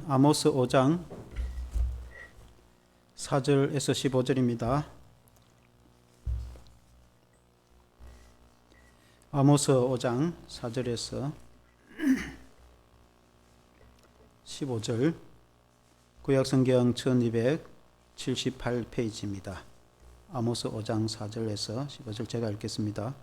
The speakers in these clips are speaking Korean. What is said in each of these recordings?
말씀은 아모스 5장 4절에서 15절입니다. 아모스 5장 4절에서 15절, 구약성경 1278페이지입니다. 아모스 5장 4절에서 15절 제가 읽겠습니다.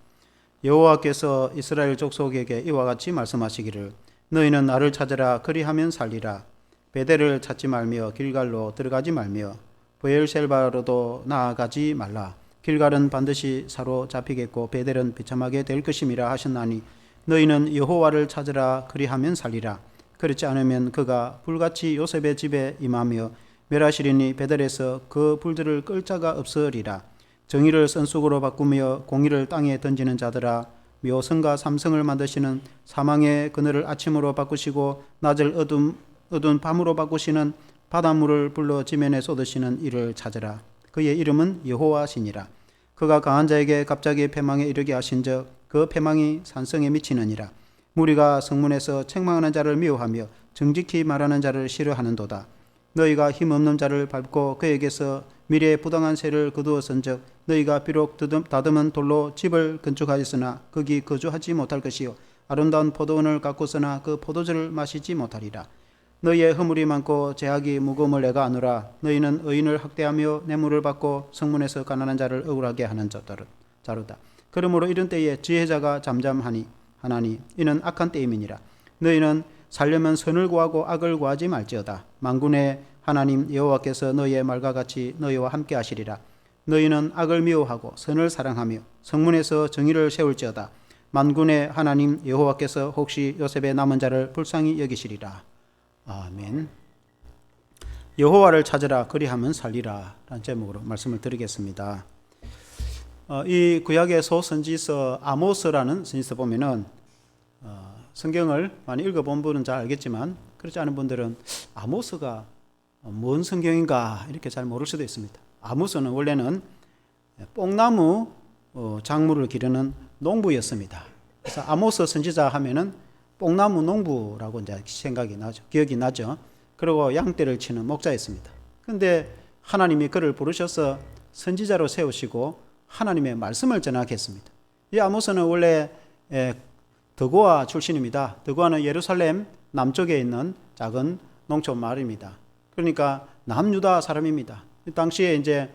여호와께서 이스라엘 족속에게 이와 같이 말씀하시기를 너희는 나를 찾으라 그리하면 살리라. 베델을 찾지 말며 길갈로 들어가지 말며 브엘셀바로도 나아가지 말라. 길갈은 반드시 사로잡히겠고 베델은 비참하게 될 것임이라 하셨나니 너희는 여호와를 찾으라 그리하면 살리라. 그렇지 않으면 그가 불같이 요셉의 집에 임하며 멸하시리니 베델에서 그 불들을 끌 자가 없으리라. 정의를 선숙으로 바꾸며 공의를 땅에 던지는 자들아, 묘성과 삼성을 만드시는 사망의 그늘을 아침으로 바꾸시고 낮을 어두운 밤으로 바꾸시는 바닷물을 불러 지면에 쏟으시는 이를 찾으라. 그의 이름은 여호와시니라. 그가 강한 자에게 갑자기 패망에 이르게 하신즉 그 패망이 산성에 미치느니라. 무리가 성문에서 책망하는 자를 미워하며 정직히 말하는 자를 싫어하는도다. 너희가 힘없는 자를 밟고 그에게서 미래의 부당한 세를 거두었은즉 너희가 비록 다듬은 돌로 집을 건축하였으나 거기 거주하지 못할 것이요 아름다운 포도원을 가꾸었으나 그 포도주를 마시지 못하리라. 너희의 허물이 많고 죄악이 무거움을 내가 아노라. 너희는 의인을 학대하며 뇌물을 받고 성문에서 가난한 자를 억울하게 하는 자로다. 그러므로 이런 때에 지혜자가 잠잠하니 이는 악한 때임이니라. 너희는 살려면 선을 구하고 악을 구하지 말지어다. 만군의 하나님 여호와께서 너희의 말과 같이 너희와 함께 하시리라. 너희는 악을 미워하고 선을 사랑하며 성문에서 정의를 세울지어다. 만군의 하나님 여호와께서 혹시 요셉의 남은 자를 불쌍히 여기시리라. 아멘. 여호와를 찾으라 그리하면 살리라 라는 제목으로 말씀을 드리겠습니다. 이 구약의 소선지서 아모스라는 선지서 보면은 성경을 많이 읽어본 분은 잘 알겠지만 그렇지 않은 분들은 아모스가 뭔 성경인가 이렇게 잘 모를 수도 있습니다. 아모스는 원래는 뽕나무 작물을 기르는 농부였습니다. 그래서 아모스 선지자 하면은 뽕나무 농부라고 이제 생각이 나죠. 기억이 나죠. 그리고 양떼를 치는 목자였습니다. 그런데 하나님이 그를 부르셔서 선지자로 세우시고 하나님의 말씀을 전하겠습니다. 이 아모스는 원래 드고아 출신입니다. 드고아는 예루살렘 남쪽에 있는 작은 농촌 마을입니다. 그러니까 남유다 사람입니다. 당시에 이제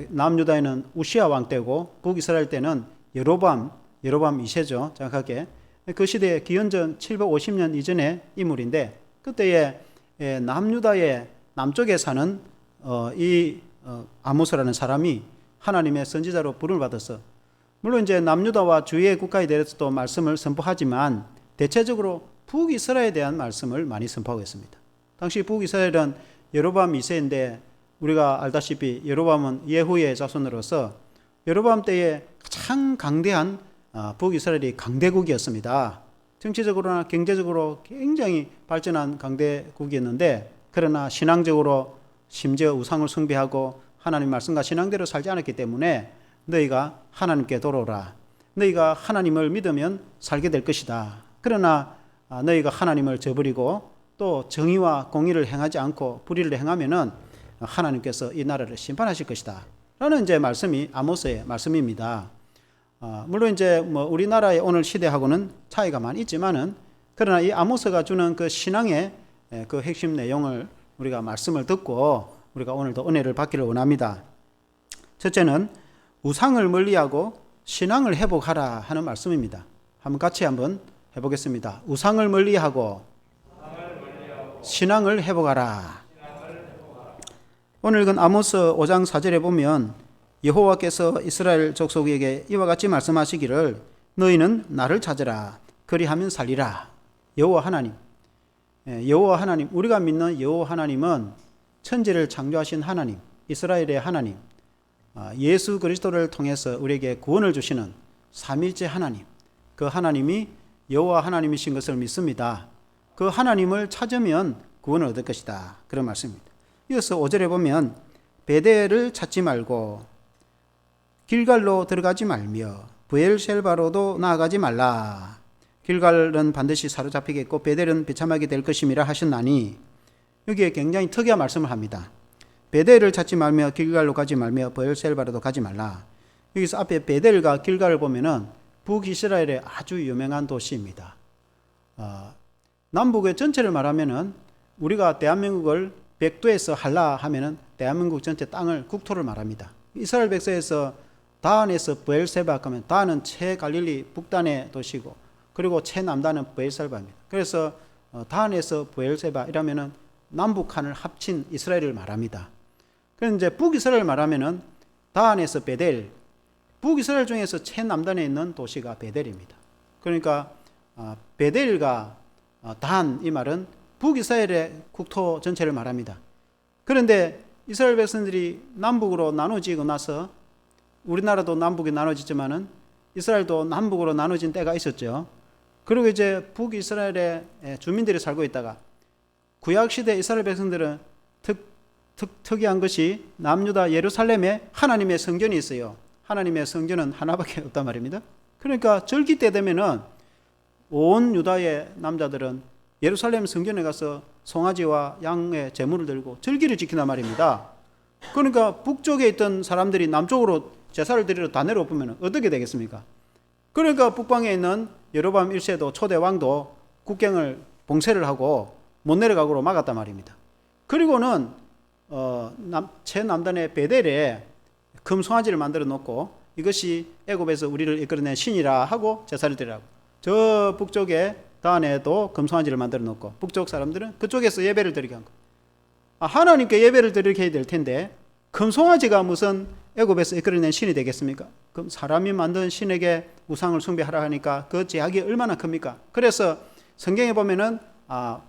남유다에는 우시아 왕 때고 북이스라엘 때는 여로밤 2세죠. 정확하게. 그 시대에 기원전 750년 이전의 인물인데 그때에 남유다의 남쪽에 사는 이 아모스라는 사람이 하나님의 선지자로 부름을 받아서 물론 이제 남유다와 주위의 국가에 대해서도 말씀을 선포하지만 대체적으로 북이스라엘에 대한 말씀을 많이 선포하고 있습니다. 당시 북이스라엘은 여로밤 2세인데 우리가 알다시피 여로밤은 예후의 자손으로서 여로밤 때에 가장 강대한 북이스라엘이 강대국이었습니다. 정치적으로나 경제적으로 굉장히 발전한 강대국이었는데 그러나 신앙적으로 심지어 우상을 숭배하고 하나님 말씀과 신앙대로 살지 않았기 때문에 너희가 하나님께 돌아오라. 너희가 하나님을 믿으면 살게 될 것이다. 그러나 너희가 하나님을 저버리고 또 정의와 공의를 행하지 않고 불의를 행하면은 하나님께서 이 나라를 심판하실 것이다. 라는 이제 말씀이 아모스의 말씀입니다. 물론 이제 우리나라의 오늘 시대하고는 차이가 많이 있지만은 그러나 이 아모스가 주는 그 신앙의 그 핵심 내용을 우리가 말씀을 듣고 우리가 오늘도 은혜를 받기를 원합니다. 첫째는 우상을 멀리하고 신앙을 회복하라 하는 말씀입니다. 같이 한번 해보겠습니다. 우상을 멀리하고 신앙을 회복하라. 오늘 읽은 아모스 5장 4절에 보면 여호와께서 이스라엘 족속에게 이와 같이 말씀하시기를 너희는 나를 찾으라 그리하면 살리라. 여호와 하나님, 우리가 믿는 여호와 하나님은 천지를 창조하신 하나님, 이스라엘의 하나님, 예수 그리스도를 통해서 우리에게 구원을 주시는 삼위일체 하나님, 그 하나님이 여호와 하나님이신 것을 믿습니다. 그 하나님을 찾으면 구원을 얻을 것이다. 그런 말씀입니다. 이어서 5절에 보면 베델을 찾지 말고 길갈로 들어가지 말며 브엘셀바로도 나아가지 말라. 길갈은 반드시 사로잡히겠고 베델은 비참하게 될 것임이라 하셨나니 여기에 굉장히 특이한 말씀을 합니다. 베델을 찾지 말며 길갈로 가지 말며 브엘셀바로도 가지 말라. 여기서 앞에 베델과 길갈을 보면은 북이스라엘의 아주 유명한 도시입니다. 남북의 전체를 말하면은 우리가 대한민국을 백두에서 할라 하면은 대한민국 전체 땅을 국토를 말합니다. 이스라엘 백성에서 다한에서 브엘세바 하면 다한은 최갈릴리 북단의 도시고 그리고 최남단은 브엘셀바입니다. 그래서 다한에서 브엘세바 이라면은 남북한을 합친 이스라엘을 말합니다. 그런데 이제 북이스라엘 말하면은 다한에서 베델, 북이스라엘 중에서 최남단에 있는 도시가 베델입니다. 그러니까 베델과 다한 이 말은 북이스라엘의 국토 전체를 말합니다. 그런데 이스라엘 백성들이 남북으로 나눠지고 나서 우리나라도 남북이 나눠지지만은 이스라엘도 남북으로 나눠진 때가 있었죠. 그리고 이제 북이스라엘의 주민들이 살고 있다가 구약시대 이스라엘 백성들은 특이한 것이 남유다 예루살렘에 하나님의 성전이 있어요. 하나님의 성전은 하나밖에 없단 말입니다. 그러니까 절기 때 되면은 온 유다의 남자들은 예루살렘 성전에 가서 송아지와 양의 제물을 들고 절기를 지킨단 말입니다. 그러니까 북쪽에 있던 사람들이 남쪽으로 제사를 드리러 다 내려오면 어떻게 되겠습니까? 그러니까 북방에 있는 여로보암 1세도 초대 왕도 국경을 봉쇄를 하고 못 내려가고로 막았단 말입니다. 그리고는 최남단의 베델에 금송아지를 만들어 놓고 이것이 애굽에서 우리를 이끌어낸 신이라 하고 제사를 드리라고. 저 북쪽에 다한에도 금송아지를 만들어 놓고 북쪽 사람들은 그쪽에서 예배를 드리게 한 거. 하나님께 예배를 드리게 해야 될 텐데 금송아지가 무슨 애굽에서 이끌어낸 신이 되겠습니까? 그럼 사람이 만든 신에게 우상을 숭배하라 하니까 그 제약이 얼마나 큽니까? 그래서 성경에 보면은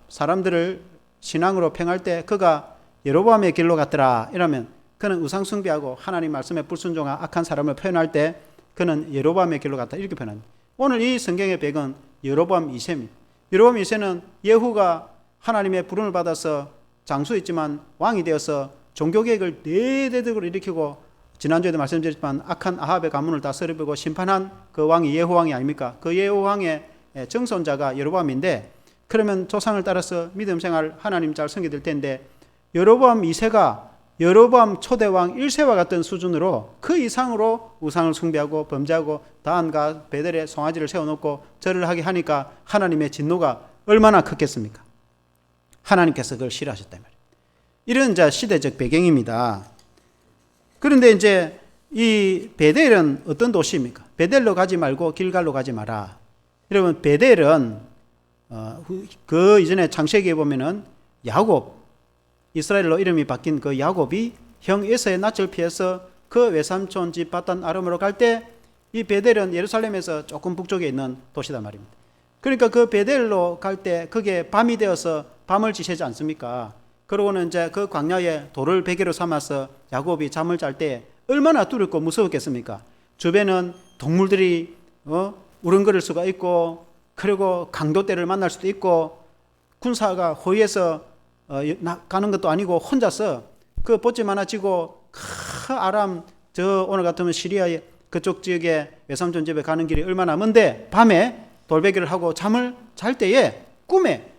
사람들을 신앙으로 평할 때 그가 여로보암의 길로 갔더라 이러면 그는 우상 숭배하고 하나님 말씀에 불순종한 악한 사람을 표현할 때 그는 여로보암의 길로 갔다 이렇게 표현합니다. 오늘 이 성경의 백은 여로보암 2세입니다. 여로보암 2세는 예후가 하나님의 부름을 받아서 장수했지만 왕이 되어서 종교개혁을 대대적으로 일으키고 지난주에도 말씀드렸지만 악한 아합의 가문을 다 썰어버리고 심판한 그 왕이 예후 왕이 아닙니까? 그 예후 왕의 정손자가 여로보암인데 그러면 조상을 따라서 믿음 생활 하나님 잘 섬기될 텐데 여로보암 2세가 여로보암 초대왕 1세와 같은 수준으로 그 이상으로 우상을 숭배하고 범죄하고 다한과 베델에 송아지를 세워놓고 절을 하게 하니까 하나님의 진노가 얼마나 컸겠습니까? 하나님께서 그걸 싫어하셨단 말이에요. 이런 이제 시대적 배경입니다. 그런데 이제 이 베델은 어떤 도시입니까? 베델로 가지 말고 길갈로 가지 마라. 여러분 베델은 그 이전에 창세기에 보면은 야곱 이스라엘로 이름이 바뀐 그 야곱이 형 에서의 낯을 피해서 그 외삼촌 집 바단 아람으로 갈 때 이 베델은 예루살렘에서 조금 북쪽에 있는 도시단 말입니다. 그러니까 그 베델로 갈 때 그게 밤이 되어서 밤을 지새지 않습니까? 그러고는 이제 그 광야에 돌을 베개로 삼아서 야곱이 잠을 잘 때 얼마나 두렵고 무서웠겠습니까? 주변은 동물들이 우렁거릴 수가 있고 그리고 강도떼를 만날 수도 있고 군사가 호위해서 가는 것도 아니고 혼자서 그 보침 하나 지고 아람 저 오늘 같으면 시리아의 그쪽 지역에 외삼촌 집에 가는 길이 얼마나 먼데 밤에 돌베개를 하고 잠을 잘 때에 꿈에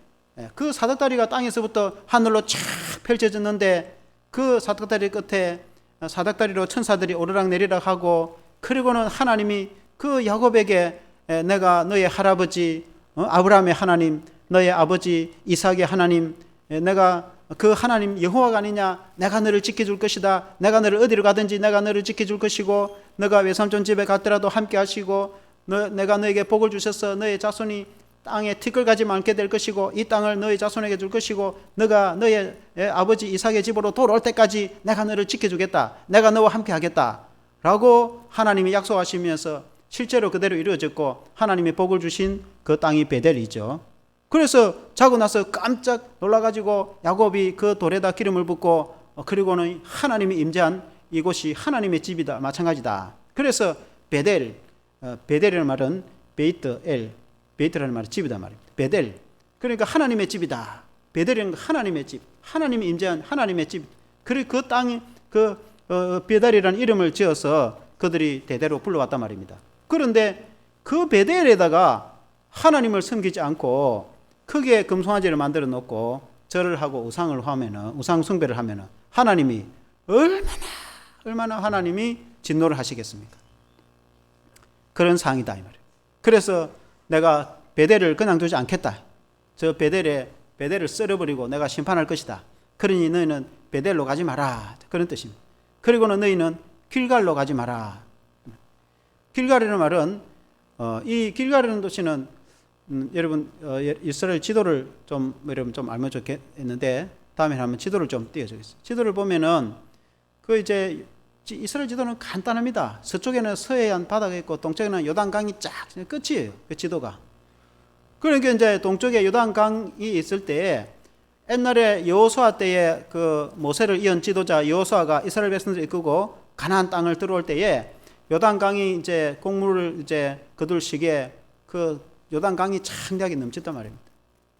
그 사닥다리가 땅에서부터 하늘로 쫙 펼쳐졌는데 그 사닥다리 끝에 사닥다리로 천사들이 오르락내리락 하고 그리고는 하나님이 그 야곱에게 내가 너의 할아버지 아브라함의 하나님 너의 아버지 이삭의 하나님 내가 그 하나님 여호와가 아니냐 내가 너를 지켜줄 것이다 내가 너를 어디로 가든지 내가 너를 지켜줄 것이고 너가 외삼촌 집에 갔더라도 함께 하시고 내가 너에게 복을 주셔서 너의 자손이 땅에 티끌 가지 않게 될 것이고 이 땅을 너의 자손에게 줄 것이고 너가 너의 아버지 이삭의 집으로 돌아올 때까지 내가 너를 지켜주겠다 내가 너와 함께 하겠다 라고 하나님이 약속하시면서 실제로 그대로 이루어졌고 하나님이 복을 주신 그 땅이 베델이죠. 그래서 자고 나서 깜짝 놀라가지고 야곱이 그 돌에다 기름을 붓고 그리고는 하나님이 임재한 이곳이 하나님의 집이다 마찬가지다. 그래서 베델 베델이라는 말은 베이트엘 베이트라는 말은 집이다 말입니다. 베델 그러니까 하나님의 집이다. 베델은 하나님의 집 하나님이 임재한 하나님의 집. 그리고 그 땅이 그 베델이라는 이름을 지어서 그들이 대대로 불러왔단 말입니다. 그런데 그 베델에다가 하나님을 섬기지 않고 크게 금송아지를 만들어 놓고 절을 하고 우상을 하면은, 우상 숭배를 하면은 하나님이 얼마나 하나님이 진노를 하시겠습니까? 그런 상황이다 이 말이에요. 그래서 내가 베델을 그냥 두지 않겠다. 저 베델을 썰어버리고 내가 심판할 것이다. 그러니 너희는 베델로 가지 마라. 그런 뜻입니다. 그리고는 너희는 길갈로 가지 마라. 길갈이라는 말은 이 길갈이라는 도시는 여러분 이스라엘 지도를 좀 여러분 좀 알면 좋겠는데 다음에 한번 지도를 좀 띄워주겠습니다. 지도를 보면은 그 이제 이스라엘 지도는 간단합니다. 서쪽에는 서해안 바다가 있고 동쪽에는 요단강이 쫙 끝이에요. 그 지도가. 그러니까 이제 동쪽에 요단강이 있을 때 옛날에 여호수아 때에 그 모세를 이은 지도자 여호수아가 이스라엘 백성들을 이끌고 가나안 땅을 들어올 때에 요단강이 이제 곡물을 이제 거둘 시기에 그 요단강이 창대하게 넘쳤단 말입니다.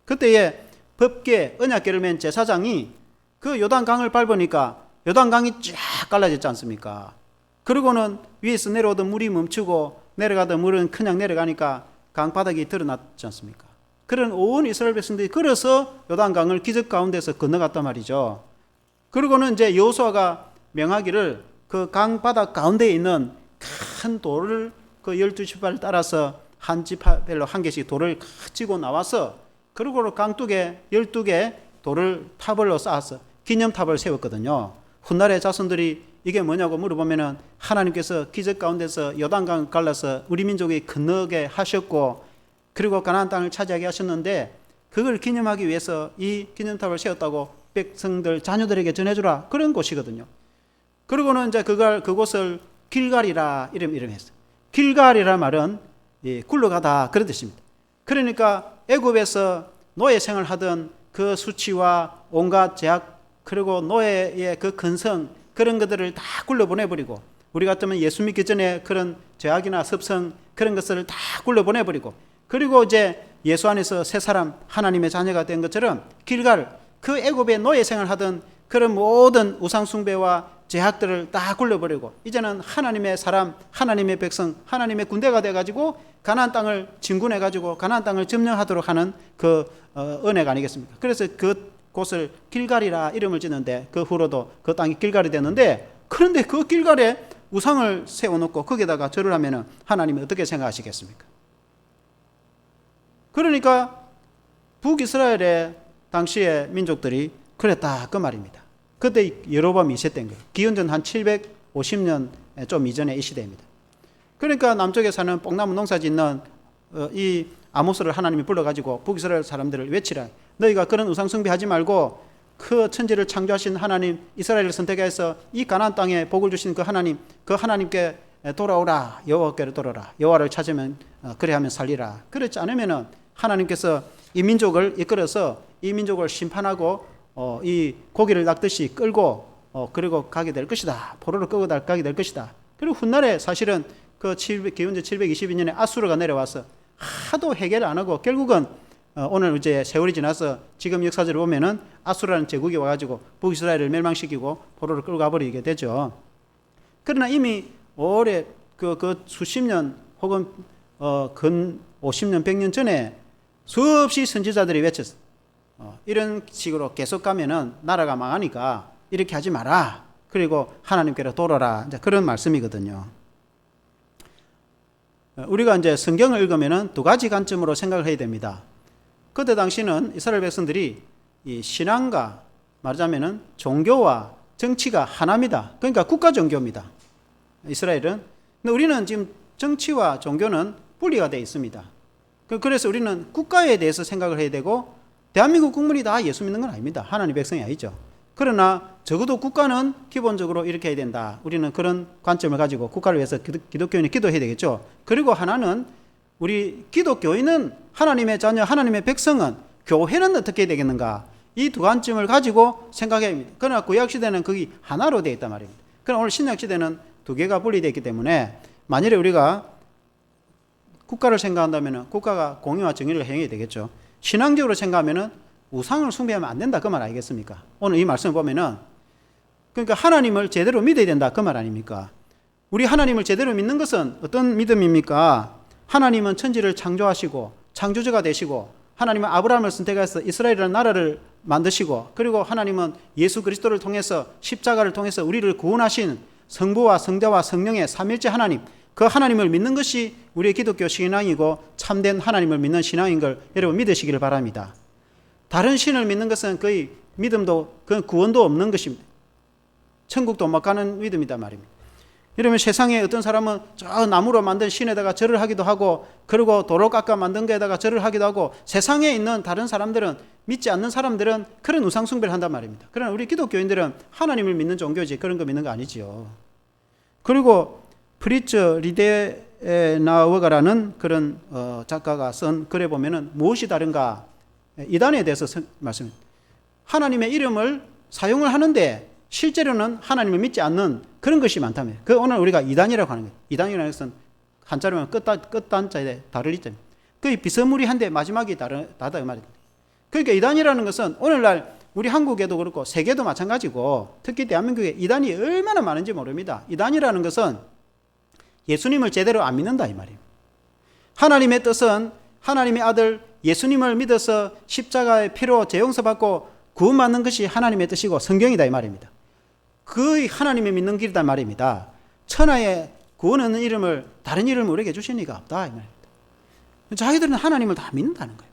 그때에 법궤 언약궤를 맨 제사장이 그 요단강을 밟으니까 요단강이 쫙 갈라졌지 않습니까? 그리고는 위에서 내려오던 물이 멈추고 내려가던 물은 그냥 내려가니까 강바닥이 드러났지 않습니까? 그런 온 이스라엘 백성들이 걸어서 요단강을 기적 가운데서 건너갔단 말이죠. 그리고는 이제 여호수아가 명하기를 그 강바닥 가운데에 있는 큰 돌을 그 12지파를 따라서 한 지파별로 한 개씩 돌을 가지고 나와서 그리고 강둑에 12개 돌을 탑을로 쌓아서 기념탑을 세웠거든요. 훗날의 자손들이 이게 뭐냐고 물어보면은 하나님께서 기적 가운데서 요단강을 갈라서 우리 민족이 건너게 하셨고 그리고 가나안 땅을 차지하게 하셨는데 그걸 기념하기 위해서 이 기념탑을 세웠다고 백성들 자녀들에게 전해주라 그런 곳이거든요. 그리고는 이제 그곳을 길갈이라 이름했어요. 길갈이라 말은 굴러가다 그런 뜻입니다. 그러니까 애굽에서 노예 생활하던 그 수치와 온갖 제약 그리고 노예의 그 근성 그런 것들을 다 굴러보내버리고 우리 같으면 예수 믿기 전에 그런 죄악이나 습성 그런 것을 다 굴러보내버리고 그리고 이제 예수 안에서 새 사람 하나님의 자녀가 된 것처럼 길갈 그 애굽의 노예 생활하던 그런 모든 우상 숭배와 죄악들을 다 굴려버리고 이제는 하나님의 사람 하나님의 백성 하나님의 군대가 돼가지고 가나안 땅을 진군해가지고 가나안 땅을 점령하도록 하는 그 은혜가 아니겠습니까? 그래서 그 곳을 길갈이라 이름을 짓는데 그 후로도 그 땅이 길갈이 됐는데 그런데 그 길갈에 우상을 세워놓고 거기에다가 절을 하면은 하나님이 어떻게 생각하시겠습니까? 그러니까 북이스라엘의 당시의 민족들이 그랬다 그 말입니다. 그때 여로보암 2세 때인 거예요. 기원전 한 750년 좀 이전의 이 시대입니다. 그러니까 남쪽에 사는 뽕나무 농사 짓는 이 아모스를 하나님이 불러가지고 북이스라엘 사람들을 외치라. 너희가 그런 우상 숭배하지 말고 그 천지를 창조하신 하나님 이스라엘을 선택해서 이 가나안 땅에 복을 주신 그 하나님께 돌아오라. 여호와께로 돌아오라. 여호와를 찾으면 그래 하면 살리라. 그렇지 않으면은 하나님께서 이 민족을 이끌어서 이 민족을 심판하고 이 고기를 낚듯이 끌고 그리고 가게 될 것이다. 포로를 끌고 가게 될 것이다. 그리고 훗날에 사실은 그 기원전 722년에 아수르가 내려와서 하도 해결 안 하고 결국은 오늘 이제 세월이 지나서 지금 역사적으로 보면은 아수르라는 제국이 와가지고 북이스라엘을 멸망시키고 포로를 끌고 가버리게 되죠. 그러나 이미 오래 그 수십 년 혹은 근 50년 100년 전에 수없이 선지자들이 외쳤어. 이런 식으로 계속 가면은 나라가 망하니까 이렇게 하지 마라. 그리고 하나님께로 돌아라. 이제 그런 말씀이거든요. 우리가 이제 성경을 읽으면은 두 가지 관점으로 생각을 해야 됩니다. 그때 당시는 이스라엘 백성들이 이 신앙과 말하자면은 종교와 정치가 하나입니다. 그러니까 국가 종교입니다. 이스라엘은. 근데 우리는 지금 정치와 종교는 분리가 되어 있습니다. 그래서 우리는 국가에 대해서 생각을 해야 되고 대한민국 국민이 다 예수 믿는 건 아닙니다. 하나님 백성이 아니죠. 그러나 적어도 국가는 기본적으로 이렇게 해야 된다. 우리는 그런 관점을 가지고 국가를 위해서 기독교인이 기도해야 되겠죠. 그리고 하나는 우리 기독교인은 하나님의 자녀, 하나님의 백성은 교회는 어떻게 해야 되겠는가. 이 두 관점을 가지고 생각해야 합니다. 그러나 구약시대는 거기 하나로 되어 있단 말입니다. 그러나 오늘 신약시대는 두 개가 분리되어 있기 때문에 만일에 우리가 국가를 생각한다면 국가가 공의와 정의를 행해야 되겠죠. 신앙적으로 생각하면 우상을 숭배하면 안 된다 그 말 아니겠습니까? 오늘 이 말씀을 보면은 그러니까 하나님을 제대로 믿어야 된다 그 말 아닙니까? 우리 하나님을 제대로 믿는 것은 어떤 믿음입니까? 하나님은 천지를 창조하시고 창조주가 되시고 하나님은 아브라함을 선택해서 이스라엘이라는 나라를 만드시고, 그리고 하나님은 예수 그리스도를 통해서, 십자가를 통해서 우리를 구원하신 성부와 성자와 성령의 삼일째 하나님, 그 하나님을 믿는 것이 우리의 기독교 신앙이고 참된 하나님을 믿는 신앙인 걸 여러분 믿으시기를 바랍니다. 다른 신을 믿는 것은 거의 믿음도, 그 구원도 없는 것입니다. 천국도 못 가는 믿음이다 말입니다. 이러면 세상에 어떤 사람은 저 나무로 만든 신에다가 절을 하기도 하고, 그리고 도로 깎아 만든 거에다가 절을 하기도 하고, 세상에 있는 다른 사람들은, 믿지 않는 사람들은 그런 우상 숭배를 한단 말입니다. 그러나 우리 기독교인들은 하나님을 믿는 종교지 그런 거 믿는 거 아니지요. 그리고 프리츠 리데나워가라는 그런 작가가 쓴 글에 보면은 무엇이 다른가, 이단에 대해서 말씀합니다. 하나님의 이름을 사용을 하는데 실제로는 하나님을 믿지 않는 그런 것이 많다며. 그 오늘 우리가 이단이라고 하는 거예요. 이단이라는 것은 한자로 하면 끝단자에 다를 이점입니다. 거의 비스무리한데 마지막이 다르다 이 말입니다. 그러니까 이단이라는 것은 오늘날 우리 한국에도 그렇고 세계도 마찬가지고, 특히 대한민국에 이단이 얼마나 많은지 모릅니다. 이단이라는 것은 예수님을 제대로 안 믿는다 이 말이에요. 하나님의 뜻은 하나님의 아들 예수님을 믿어서 십자가의 피로 재용서받고 구원받는 것이 하나님의 뜻이고 성경이다 이 말입니다. 그 하나님이 믿는 길이다 말입니다. 천하에 구원하는 이름을, 다른 이름을 우리에게 주신 이가 없다 이 말입니다. 자기들은 하나님을 다 믿는다는 거예요.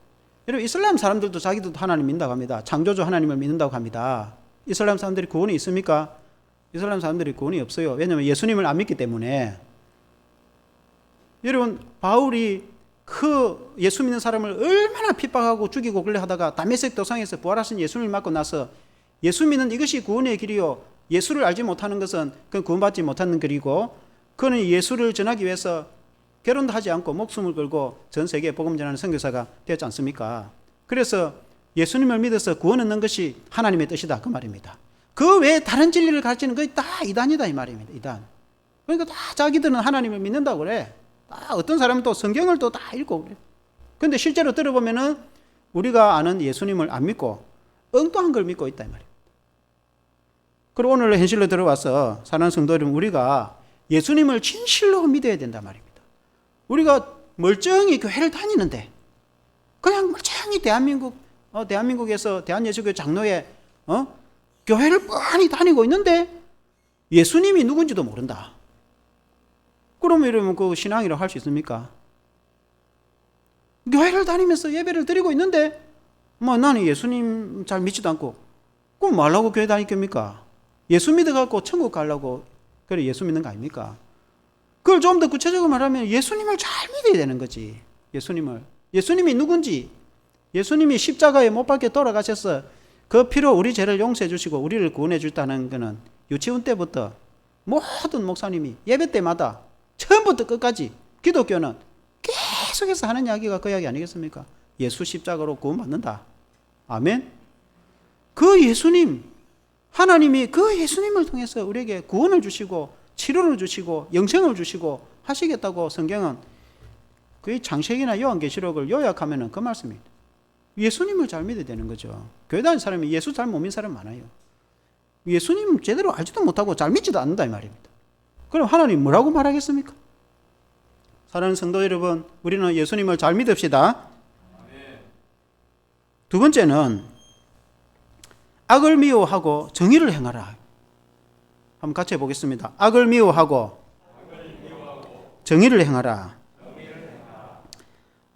여러분, 이슬람 사람들도 자기들도 하나님 믿는다고 합니다. 창조주 하나님을 믿는다고 합니다. 이슬람 사람들이 구원이 있습니까? 이슬람 사람들이 구원이 없어요. 왜냐하면 예수님을 안 믿기 때문에. 여러분, 바울이 그 예수 믿는 사람을 얼마나 핍박하고 죽이고 그래 하다가 다메섹 도상에서 부활하신 예수님을 맞고 나서, 예수 믿는 이것이 구원의 길이요, 예수를 알지 못하는 것은 그건 구원받지 못하는 길이고, 그는 예수를 전하기 위해서 결혼도 하지 않고 목숨을 걸고 전 세계에 복음 전하는 선교사가 되었지 않습니까? 그래서 예수님을 믿어서 구원 얻는 것이 하나님의 뜻이다 그 말입니다. 그 외에 다른 진리를 가르치는 것이 다 이단이다 이 말입니다. 이단. 그러니까 다 자기들은 하나님을 믿는다고 그래. 다 어떤 사람은 또 성경을 또 다 읽고 그래. 근데 실제로 들어보면은 우리가 아는 예수님을 안 믿고 엉뚱한 걸 믿고 있다 이 말이에요. 그리고 오늘 현실로 들어와서 사는 성도 여러분, 우리가 예수님을 진실로 믿어야 된단 말입니다. 우리가 멀쩡히 교회를 다니는데, 그냥 멀쩡히 대한민국에서 대한예수교회 장로회 교회를 뻔히 다니고 있는데 예수님이 누군지도 모른다. 그러면 이러면 그 신앙이라고 할 수 있습니까? 교회를 다니면서 예배를 드리고 있는데 나는 예수님 잘 믿지도 않고, 그럼 뭐 하려고 교회 다닐 겁니까? 예수 믿어갖고 천국 가려고 그래 예수 믿는 거 아닙니까? 그걸 좀 더 구체적으로 말하면 예수님을 잘 믿어야 되는 거지. 예수님이 누군지, 예수님이 십자가에 못 박혀 돌아가셔서 그 피로 우리 죄를 용서해 주시고 우리를 구원해 줬다는 것은 유치원 때부터 모든 목사님이 예배 때마다 처음부터 끝까지 기독교는 계속해서 하는 이야기가 그 이야기 아니겠습니까? 예수 십자가로 구원받는다. 아멘. 그 예수님, 하나님이 그 예수님을 통해서 우리에게 구원을 주시고 치료를 주시고 영생을 주시고 하시겠다고 성경은 거의 창세기나 요한계시록을 요약하면 그 말씀입니다. 예수님을 잘 믿어야 되는 거죠. 교회 다니는 사람이 예수 잘 못 믿는 사람 많아요. 예수님 제대로 알지도 못하고 잘 믿지도 않는다 이 말입니다. 그럼 하나님 뭐라고 말하겠습니까? 사랑하는 성도 여러분, 우리는 예수님을 잘 믿읍시다. 두 번째는 악을 미워하고 정의를 행하라. 한번 같이 해보겠습니다. 악을 미워하고 정의를 행하라.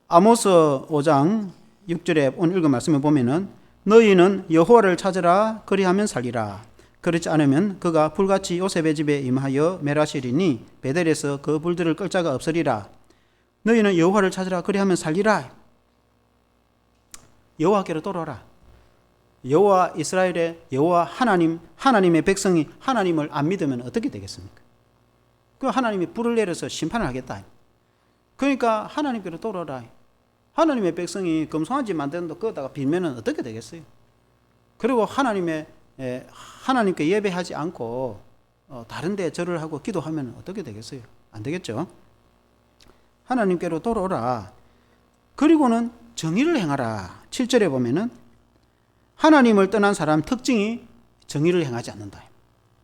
아모스 5장 6절에 오늘 읽은 말씀을 보면은 너희는 여호와를 찾으라 그리하면 살리라. 그렇지 않으면 그가 불같이 요셉의 집에 임하여 멸하시리니 베델에서 그 불들을 끌 자가 없으리라. 너희는 여호와를 찾으라 그리하면 살리라. 여호와께로 돌아오라. 여호와 이스라엘의 여호와 하나님, 하나님의 백성이 하나님을 안 믿으면 어떻게 되겠습니까? 그 하나님이 불을 내려서 심판을 하겠다. 그러니까 하나님께로 돌아오라. 하나님의 백성이 금송아지 만드는데 거기다가 빌면은 어떻게 되겠어요? 그리고 하나님께 예배하지 않고 다른 데 절을 하고 기도하면 어떻게 되겠어요? 안 되겠죠? 하나님께로 돌아오라. 그리고는 정의를 행하라. 7절에 보면은 하나님을 떠난 사람 특징이 정의를 행하지 않는다.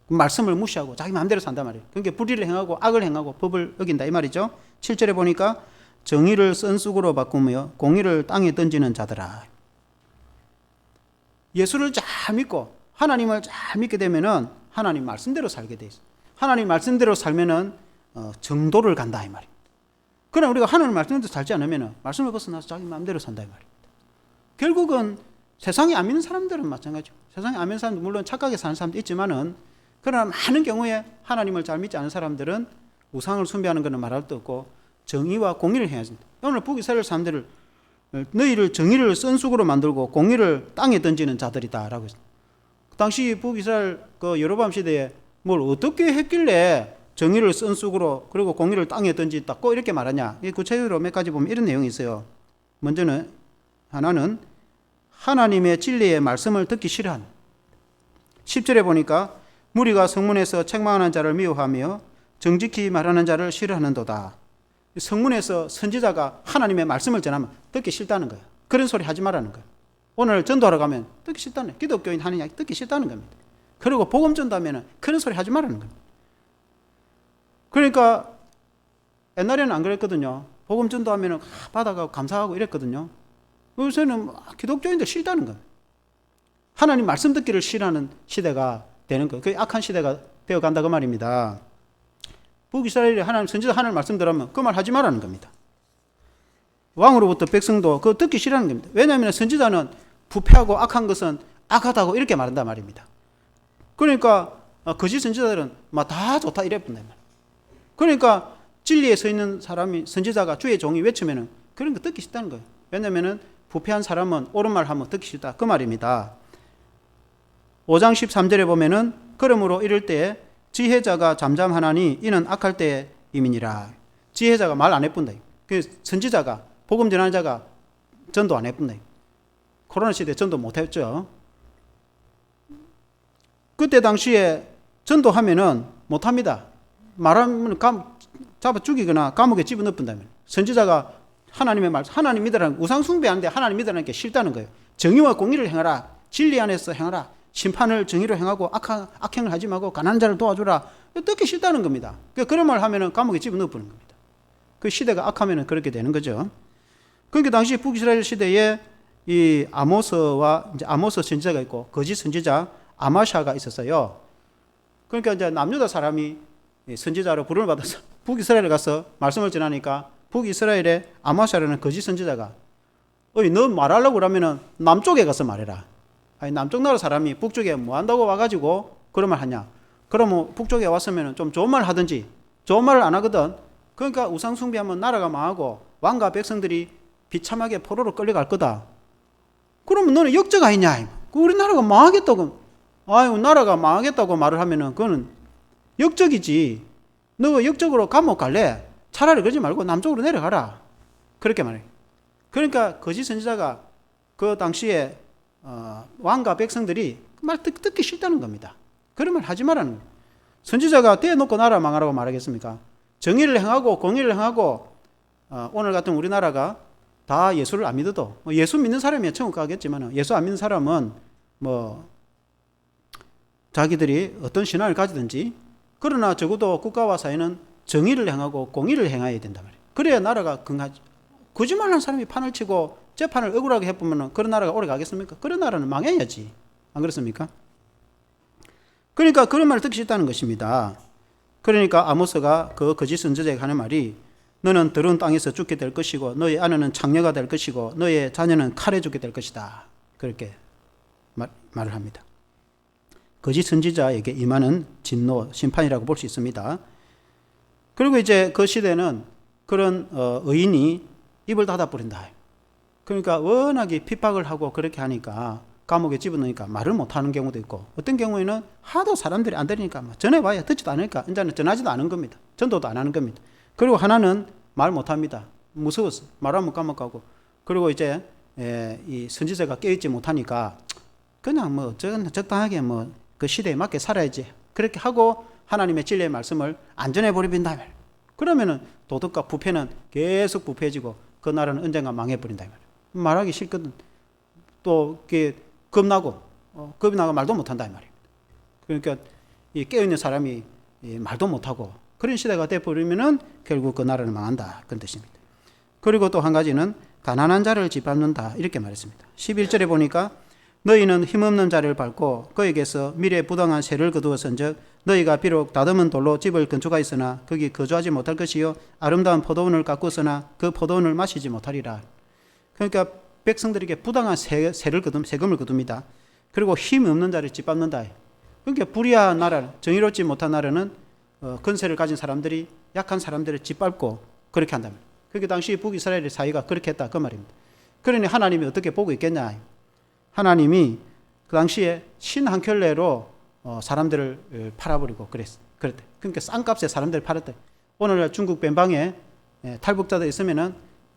말씀을 무시하고 자기 마음대로 산단 말이에요. 그러니까 불의를 행하고 악을 행하고 법을 어긴다 이 말이죠. 7절에 보니까 정의를 쓴쑥으로 바꾸며 공의를 땅에 던지는 자들아. 예수를 잘 믿고 하나님을 잘 믿게 되면은 하나님 말씀대로 살게 돼 있어요. 하나님 말씀대로 살면은 정도를 간다 이 말입니다. 그러나 우리가 하나님 말씀대로 살지 않으면은 말씀을 벗어나서 자기 마음대로 산다 이 말입니다. 결국은 세상에 안 믿는 사람들은 마찬가지죠. 세상에 안 믿는 사람들 물론 착하게 사는 사람도 있지만은 그러나 많은 경우에 하나님을 잘 믿지 않은 사람들은 우상을 숭배하는 것은 말할 것도 없고 정의와 공의를 해야 된다. 오늘 북이스라엘 사람들을 너희를 정의를 쓴쑥으로 만들고 공의를 땅에 던지는 자들이다라고 했습니다. 당시 북이스라엘 그 여로보암 시대에 뭘 어떻게 했길래 정의를 쓴쑥으로 그리고 공의를 땅에 던지다 꼭 이렇게 말하냐. 구체적으로 몇 가지 보면 이런 내용이 있어요. 먼저는 하나는 하나님의 진리의 말씀을 듣기 싫어하는 10절에 보니까 무리가 성문에서 책망하는 자를 미워하며 정직히 말하는 자를 싫어하는도다. 성문에서 선지자가 하나님의 말씀을 전하면 듣기 싫다는 거예요. 그런 소리 하지 말라는 거예요. 오늘 전도하러 가면 듣기 싫다는 거예요. 기독교인 하는 이야기 듣기 싫다는 겁니다. 그리고 복음 전도하면 그런 소리 하지 말라는 겁니다. 그러니까 옛날에는 안 그랬거든요. 복음 전도하면 받아가고 감사하고 이랬거든요. 요새는 기독교인들 싫다는 거예요. 하나님 말씀 듣기를 싫어하는 시대가 되는 거예요. 그 악한 시대가 되어간다 그 말입니다. 북이스라엘이 하나님 선지자 하나님 말씀 들으면 그 말 하지 말라는 겁니다. 왕으로부터 백성도 그거 듣기 싫어하는 겁니다. 왜냐하면 선지자는 부패하고 악한 것은 악하다고 이렇게 말한단 말입니다. 그러니까 거짓 선지자들은 막 다 좋다 이래 본단 말이에요. 그러니까 진리에 서 있는 사람이 선지자가 주의 종이 외치면은 그런 거 듣기 싫다는 거예요. 왜냐하면은 부패한 사람은 옳은 말 하면 듣기 싫다 그 말입니다. 5장 13절에 보면은 그러므로 이럴 때에 지혜자가 잠잠하나니 이는 악할 때임이니라. 지혜자가 말 안 해뿐다. 그 선지자가 복음 전하는 자가 전도 안 해뿐다. 코로나 시대 전도 못 했죠. 그때 당시에 전도하면은 못 합니다. 말하면 잡아 죽이거나 감옥에 집어넣는다면 선지자가 하나님의 말, 하나님 믿으라는 우상 숭배하는데 하나님 믿으라는 게 싫다는 거예요. 정의와 공의를 행하라. 진리 안에서 행하라. 심판을 정의로 행하고 악행을 하지 말고 가난한 자를 도와주라. 듣기 싫다는 겁니다. 그런 말 하면은 감옥에 집어넣어버리는 겁니다. 그 시대가 악하면은 그렇게 되는 거죠. 그러니까 당시 북이스라엘 시대에 이 아모스와 이제 아모스 선지자가 있고 거짓 선지자 아마샤가 있었어요. 그러니까 이제 남유다 사람이 선지자로 부름을 받아서 북이스라엘에 가서 말씀을 전하니까 북이스라엘의 아마샤라는 거짓 선지자가 너 말하려고 그러면은 남쪽에 가서 말해라. 아니 남쪽 나라 사람이 북쪽에 뭐 한다고 와가지고 그런 말 하냐. 그러면 북쪽에 왔으면 좀 좋은 말 하든지 좋은 말을 안 하거든. 그러니까 우상 숭배하면 나라가 망하고 왕과 백성들이 비참하게 포로로 끌려갈 거다. 그러면 너는 역적 아니냐. 우리나라가 망하겠다고. 아유 나라가 망하겠다고 말을 하면은 그거는 역적이지. 너 역적으로 감옥 갈래? 차라리 그러지 말고 남쪽으로 내려가라. 그렇게 말해. 그러니까 거짓 선지자가 그 당시에 왕과 백성들이 말 듣기 싫다는 겁니다. 그런 말 하지 말라는 거예요. 선지자가 떼어놓고 나라 망하라고 말하겠습니까? 정의를 행하고 공의를 행하고 오늘 같은 우리나라가 다 예수를 안 믿어도 예수 믿는 사람이야 천국 가겠지만 예수 안 믿는 사람은 뭐 자기들이 어떤 신앙을 가지든지 그러나 적어도 국가와 사회는 정의를 행하고 공의를 행해야 된단 말이에요. 그래야 나라가 건강하지. 거짓말하는 사람이 판을 치고 재판을 억울하게 해보면 그런 나라가 오래 가겠습니까? 그런 나라는 망해야지. 안 그렇습니까? 그러니까 그런 말을 듣기 싫다는 것입니다. 그러니까 아모스가 그 거짓 선지자에게 하는 말이 너는 더러운 땅에서 죽게 될 것이고 너의 아내는 창녀가 될 것이고 너의 자녀는 칼에 죽게 될 것이다. 그렇게 말을 합니다. 거짓 선지자에게 임하는 진노, 심판이라고 볼 수 있습니다. 그리고 이제 그 시대는 그런 의인이 입을 닫아버린다. 그러니까 워낙에 핍박을 하고 그렇게 하니까 감옥에 집어넣으니까 말을 못하는 경우도 있고 어떤 경우에는 하도 사람들이 안 들으니까 전해봐야 듣지도 않으니까 이제는 전하지도 않은 겁니다. 전도도 안 하는 겁니다. 그리고 하나는 말 못합니다. 무서워서 말하면 감옥 가고 그리고 이제 이 선지자가 깨어있지 못하니까 그냥 뭐 적당하게 뭐 그 시대에 맞게 살아야지 그렇게 하고 하나님의 진리의 말씀을 안 전해버린다. 그러면은 도덕과 부패는 계속 부패해지고 그 나라는 언젠가 망해버린다. 말하기 싫거든. 또 겁나고 겁이 나고 말도 못한다 이 말입니다. 그러니까 이 깨어있는 사람이 말도 못하고 그런 시대가 돼버리면은 결국 그 나라는 망한다 그런 뜻입니다. 그리고 또 한 가지는 가난한 자를 짓밟는다 이렇게 말했습니다. 11절에 보니까 너희는 힘없는 자를 밟고 그에게서 미래 부당한 세를 거두었은즉 너희가 비록 다듬은 돌로 집을 건축하였으나 거기 거주하지 못할 것이요 아름다운 포도원을 가꾸었으나 그 포도원을 마시지 못하리라. 그러니까 백성들에게 부당한 세금을 거둡니다. 그리고 힘 없는 자를 짓밟는다. 그러니까 불의한 나라, 정의롭지 못한 나라는 건세를 가진 사람들이 약한 사람들을 짓밟고 그렇게 한다면, 그게 당시 북이스라엘의 사회가 그렇게 했다 그 말입니다. 그러니 하나님이 어떻게 보고 있겠냐. 하나님이 그 당시에 신 한 켤레로 사람들을 팔아버리고 그랬대. 그러니까 싼 값에 사람들을 팔았대. 오늘날 중국 변방에 탈북자들 있으면은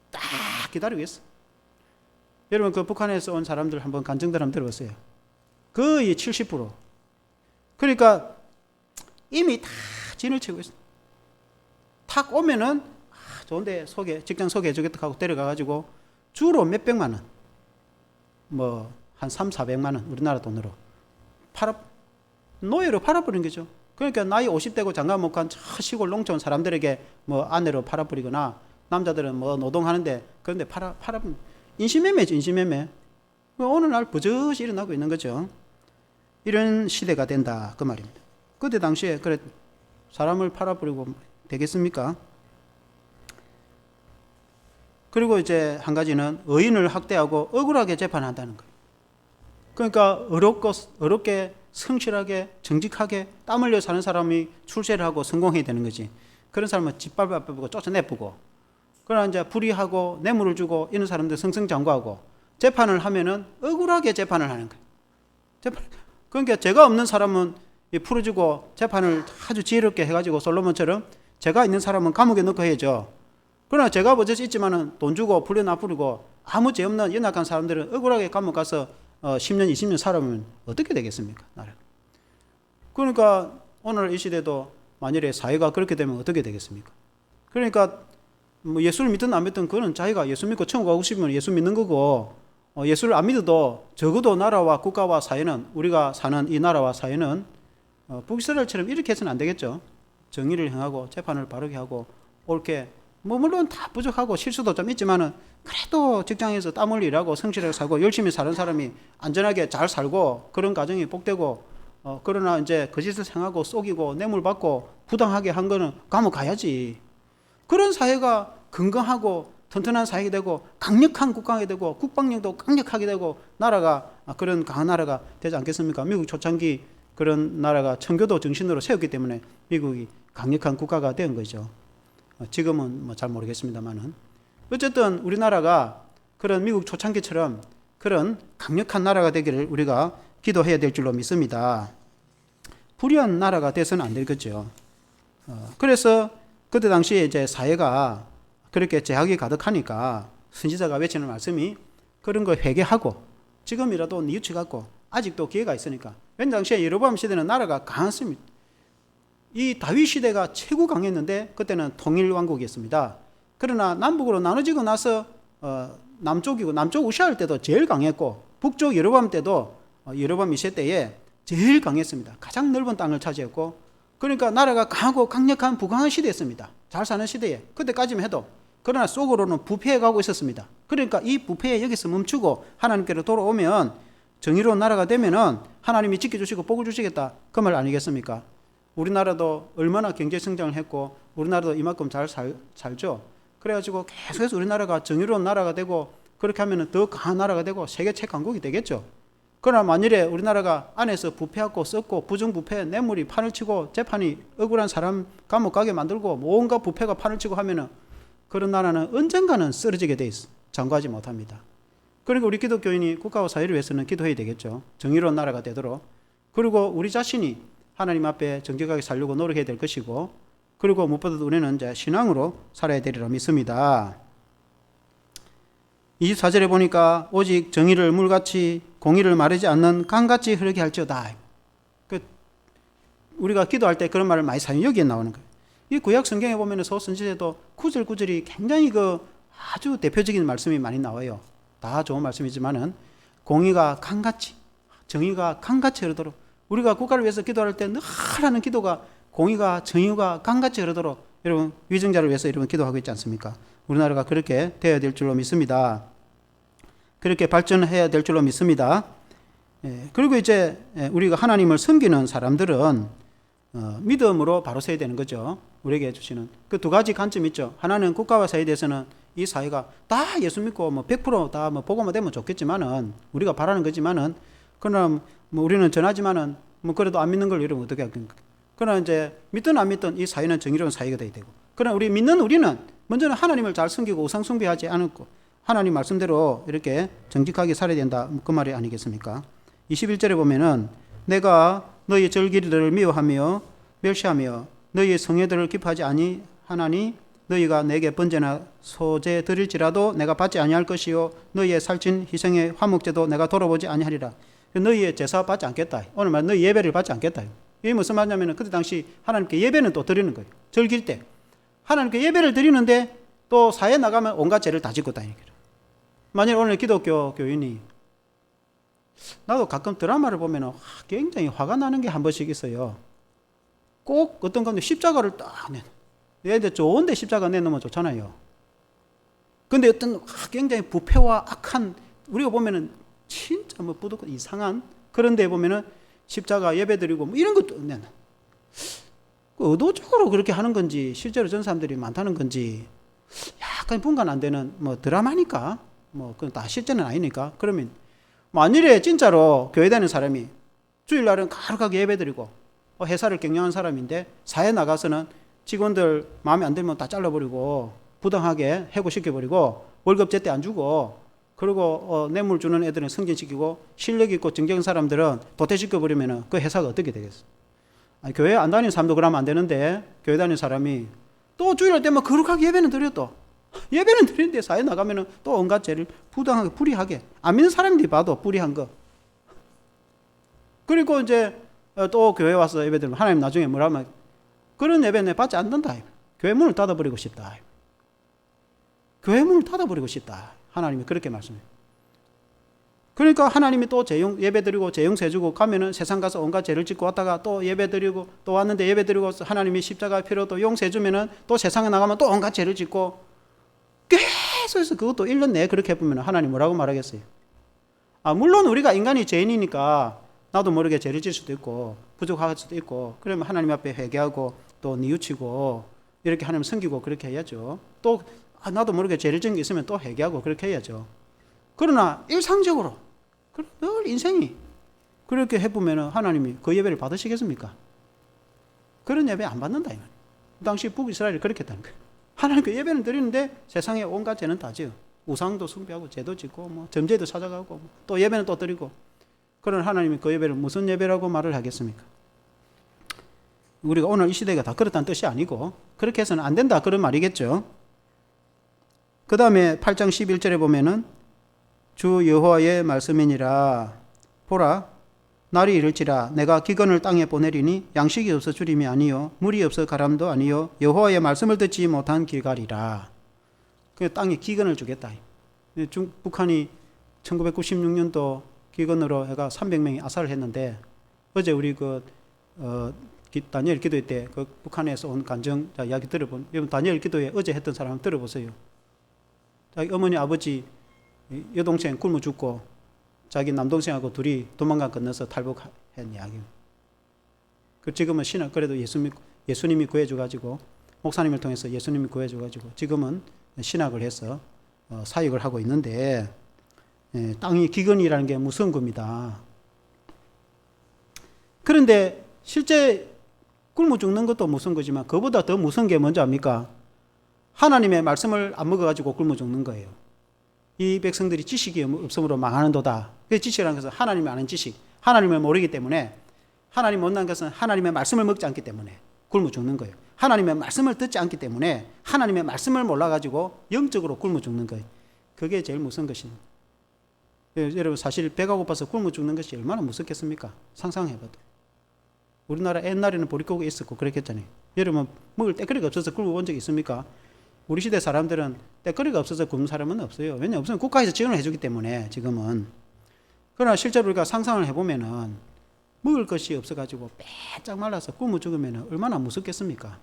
딱 기다리고 있어. 여러분 그 북한에서 온 사람들 한번 간증들 한번 들어보세요. 거의 70%. 그러니까 이미 다 진을 치고 있어. 탁 오면은 좋은데 직장 소개해 주겠다 하고 데려가가지고 주로 몇백만 원, 뭐 한 300~400만 원 우리나라 돈으로 노예로 팔아버린 거죠. 그러니까 나이 50대고 장가 못 간 시골 농촌 사람들에게 뭐 아내로 팔아버리거나 남자들은 뭐 노동하는데 그런데 팔아버린 인신매매죠. 인신매매. 오늘날 버젓이 일어나고 있는 거죠. 이런 시대가 된다 그 말입니다. 그때 당시에 그래 사람을 팔아버리고 되겠습니까? 그리고 이제 한 가지는 의인을 학대하고 억울하게 재판한다는 거예요. 그러니까 어렵게 성실하게 정직하게 땀 흘려 사는 사람이 출세를 하고 성공해야 되는 거지. 그런 사람은 짓밟아보고 쫓아내보고, 그러나 이제 불의하고 뇌물을 주고 이런 사람들 승승장구하고 재판을 하면은 억울하게 재판을 하는 거예요. 그러니까 죄가 없는 사람은 풀어주고 재판을 아주 지혜롭게 해가지고 솔로몬처럼 죄가 있는 사람은 감옥에 넣고 해야죠. 그러나 죄가 버젓이 있지만은 돈 주고 풀려나버리고 아무 죄 없는 연약한 사람들은 억울하게 감옥 가서 10년, 20년 살아보면 어떻게 되겠습니까? 나라. 그러니까 오늘 이 시대도 만일에 사회가 그렇게 되면 어떻게 되겠습니까? 그러니까 뭐 예수를 믿든 안 믿든 그거는 자기가 예수 믿고 천국 가고 싶으면 예수 믿는 거고, 예수를 안 믿어도 적어도 나라와 국가와 사회는, 우리가 사는 이 나라와 사회는 북이스라엘처럼 이렇게 해서는 안 되겠죠. 정의를 행하고 재판을 바르게 하고 옳게, 뭐 물론 다 부족하고 실수도 좀 있지만은 그래도 직장에서 땀 흘려 일하고 성실하게 살고 열심히 사는 사람이 안전하게 잘 살고 그런 가정이 복되고, 그러나 이제 거짓을 행하고 속이고 뇌물 받고 부당하게 한 거는 감옥 가야지. 그런 사회가 건강하고 튼튼한 사회가 되고 강력한 국가가 되고 국방력도 강력하게 되고 나라가 그런 강한 나라가 되지 않겠습니까? 미국 초창기 그런 나라가 청교도 정신으로 세웠기 때문에 미국이 강력한 국가가 된 거죠. 지금은 뭐 잘 모르겠습니다만은, 어쨌든 우리나라가 그런 미국 초창기처럼 그런 강력한 나라가 되기를 우리가 기도해야 될 줄로 믿습니다. 불의한 나라가 돼서는 안 되겠죠. 그래서 그때 당시에 이제 사회가 그렇게 제약이 가득하니까 선지자가 외치는 말씀이 그런 거 회개하고 지금이라도 뉘우쳐 갖고 아직도 기회가 있으니까. 왠 당시에 여로보암 시대는 나라가 강했습니다. 이 다윗 시대가 최고 강했는데 그때는 통일왕국이었습니다. 그러나 남북으로 나눠지고 나서 남쪽 우시아할 때도 제일 강했고 북쪽 여로보암 때도 여로보암 2세 때에 제일 강했습니다. 가장 넓은 땅을 차지했고, 그러니까 나라가 강하고 강력한 부강한 시대였습니다. 잘 사는 시대에 그때까지만 해도. 그러나 속으로는 부패해 가고 있었습니다. 그러니까 이 부패에 여기서 멈추고 하나님께로 돌아오면 정의로운 나라가 되면은 하나님이 지켜주시고 복을 주시겠다 그 말 아니겠습니까? 우리나라도 얼마나 경제 성장을 했고 우리나라도 이만큼 잘 살죠. 그래가지고 계속해서 우리나라가 정의로운 나라가 되고 그렇게 하면 더 강한 나라가 되고 세계 최강국이 되겠죠. 그러나 만일에 우리나라가 안에서 부패하고 썩고 부정부패 뇌물이 판을 치고 재판이 억울한 사람 감옥 가게 만들고 뭔가 부패가 판을 치고 하면은 그런 나라는 언젠가는 쓰러지게 돼 있어. 장구하지 못합니다. 그러니까 우리 기독교인이 국가와 사회를 위해서는 기도해야 되겠죠. 정의로운 나라가 되도록. 그리고 우리 자신이 하나님 앞에 정직하게 살려고 노력해야 될 것이고, 그리고 무엇보다도 우리는 이제 신앙으로 살아야 되리라 믿습니다. 24절에 보니까 오직 정의를 물같이 공의를 마르지 않는 강같이 흐르게 할지어다. 우리가 기도할 때 그런 말을 많이 사용해 여기에 나오는 거예요. 이 구약 성경에 보면 선지자도 구절구절이 굉장히 아주 대표적인 말씀이 많이 나와요. 다 좋은 말씀이지만은 공의가 강같이, 정의가 강같이 흐르도록, 우리가 국가를 위해서 기도할 때 늘 하는 기도가 공의가 정의가 강같이 흐르도록, 여러분 위정자를 위해서 여러분 기도하고 있지 않습니까? 우리나라가 그렇게 되어야 될 줄로 믿습니다. 그렇게 발전해야 될 줄로 믿습니다. 그리고 이제 우리가 하나님을 섬기는 사람들은 믿음으로 바로 서야 되는 거죠. 우리에게 주시는 그 두 가지 관점이 있죠. 하나는 국가와 사회에 대해서는 이 사회가 다 예수 믿고 뭐 100%다 뭐 복음화 되면 좋겠지만은 우리가 바라는 거지만은 그러나 뭐 우리는 전하지만은 뭐 그래도 안 믿는 걸 이러면 어떻게 하겠습니까? 그러나 이제 믿든 안 믿든 이 사회는 정의로운 사회가 돼야 되고, 그러나 우리 믿는 우리는 먼저는 하나님을 잘 섬기고 우상 숭배하지 않고 하나님 말씀대로 이렇게 정직하게 살아야 된다, 그 말이 아니겠습니까? 21절에 보면은 내가 너희 절기들을 미워하며 멸시하며 너희 성회들을 기뻐하지 아니하나니 너희가 내게 번제나 소제 드릴지라도 내가 받지 아니할 것이요 너희의 살찐 희생의 화목제도 내가 돌아보지 아니하리라. 너희의 제사 받지 않겠다. 오늘 말 너희 예배를 받지 않겠다. 이게 무슨 말이냐면 그때 당시 하나님께 예배는 또 드리는 거예요. 절기일 때 하나님께 예배를 드리는데 또 사회에 나가면 온갖 죄를 다 짓고 다니는 거예요. 만일 오늘 기독교 교인이, 나도 가끔 드라마를 보면 굉장히 화가 나는 게 한 번씩 있어요. 꼭 어떤 건데 십자가를 딱 내. 얘들 좋은데 십자가 내놓으면 좋잖아요. 근데 어떤 굉장히 부패와 악한, 우리가 보면은 진짜 뭐 부득 이상한 그런 데 보면은 십자가 예배드리고 뭐 이런 것도 내는. 의도적으로 그렇게 하는 건지 실제로 전 사람들이 많다는 건지 약간 분간 안 되는 뭐 드라마니까 뭐 그건 다 실제는 아니니까. 그러면 만일에 진짜로 교회 다니는 사람이 주일날은 가득하게 예배드리고 회사를 경영하는 사람인데 사회에 나가서는 직원들 마음에 안 들면 다 잘라버리고 부당하게 해고시켜버리고 월급 제때 안 주고, 그리고 뇌물 주는 애들은 승진시키고 실력 있고 정적인 사람들은 도태시켜버리면 그 회사가 어떻게 되겠어? 아니, 교회 안 다니는 사람도 그러면 안 되는데 교회 다니는 사람이 또 주일날 때만 거룩하게 예배는 드려. 또 예배는 드리는데 사회 나가면 또 온갖 죄를 부당하게 불의하게 안 믿는 사람들이 봐도 불의한 거. 그리고 이제 또 교회 와서 예배 드리면 하나님 나중에 뭐라면 그런 예배 내 받지 않는다. 교회 문을 닫아버리고 싶다. 교회 문을 닫아버리고 싶다. 하나님이 그렇게 말씀해요. 그러니까 하나님이 또 예배 드리고 재용세 주고 가면은 세상 가서 온갖 죄를 짓고 왔다가 또 예배 드리고 또 왔는데 예배 드리고 하나님이 십자가 필요 또 용세 주면은 또 세상에 나가면 또 온갖 죄를 짓고 계속 해서 그것도 1년 내에 그렇게 해보면 하나님 뭐라고 말하겠어요? 물론 우리가 인간이 죄인이니까 나도 모르게 죄를 질 수도 있고 부족할 수도 있고, 그러면 하나님 앞에 회개하고 또 뉘우치고 이렇게 하나님 섬기고 그렇게 해야죠. 또 나도 모르게 죄를 지은 게 있으면 또 회개하고 그렇게 해야죠. 그러나 일상적으로 늘 인생이 그렇게 해보면 하나님이 그 예배를 받으시겠습니까? 그런 예배 안 받는다. 그 당시 북이스라엘이 그렇게 했다는 거예요. 하나님 그 예배는 드리는데 세상에 온갖 죄는 다 지어. 우상도 숭배하고 죄도 짓고 뭐 점제도 찾아가고 또 예배는 또 드리고. 그런 하나님이 그 예배를 무슨 예배라고 말을 하겠습니까? 우리가 오늘 이 시대가 다 그렇다는 뜻이 아니고 그렇게 해서는 안 된다 그런 말이겠죠. 그 다음에 8장 11절에 보면은 주 여호와의 말씀이니라. 보라 날이 이를지라 내가 기근을 땅에 보내리니 양식이 없어 주림이 아니요 물이 없어 가람도 아니요 여호와의 말씀을 듣지 못한 길갈이라. 그 땅에 기근을 주겠다. 북한이 1996년도 기근으로 해가 300명이 아사를 했는데 어제 우리 다니엘 기도회 때 그 북한에서 온 간증자 이야기 들어본, 여러분 다니엘 기도회 어제 했던 사람 들어보세요. 자기 어머니 아버지 여동생 굶어 죽고 자기 남동생하고 둘이 도망가 건너서 탈북한 이야기. 그 지금은 신학 그래도 예수님이 구해줘가지고 목사님을 통해서 예수님이 구해줘가지고 지금은 신학을 해서 사역을 하고 있는데, 땅이 기근이라는 게 무서운 겁니다. 그런데 실제 굶어 죽는 것도 무서운 거지만 그보다 더 무서운 게 뭔지 압니까? 하나님의 말씀을 안 먹어가지고 굶어 죽는 거예요. 이 백성들이 지식이 없음으로 망하는도다. 그 지식이라는 것은 하나님이 아는 지식, 하나님을 모르기 때문에, 하나님 못난 것은 하나님의 말씀을 먹지 않기 때문에 굶어 죽는 거예요. 하나님의 말씀을 듣지 않기 때문에 하나님의 말씀을 몰라가지고 영적으로 굶어 죽는 거예요. 그게 제일 무서운 것입니다. 여러분 사실 배가 고파서 굶어 죽는 것이 얼마나 무섭겠습니까? 상상해봐도. 우리나라 옛날에는 보릿고기 있었고 그랬겠잖아요. 여러분 먹을 때거리가 없어서 굶어 본 적 있습니까? 우리 시대 사람들은 때거리가 없어서 굶는 사람은 없어요. 왜냐하면 없으면 국가에서 지원을 해주기 때문에 지금은. 그러나 실제로 우리가 상상을 해보면은 먹을 것이 없어가지고 빼짝 말라서 굶어 죽으면 얼마나 무섭겠습니까?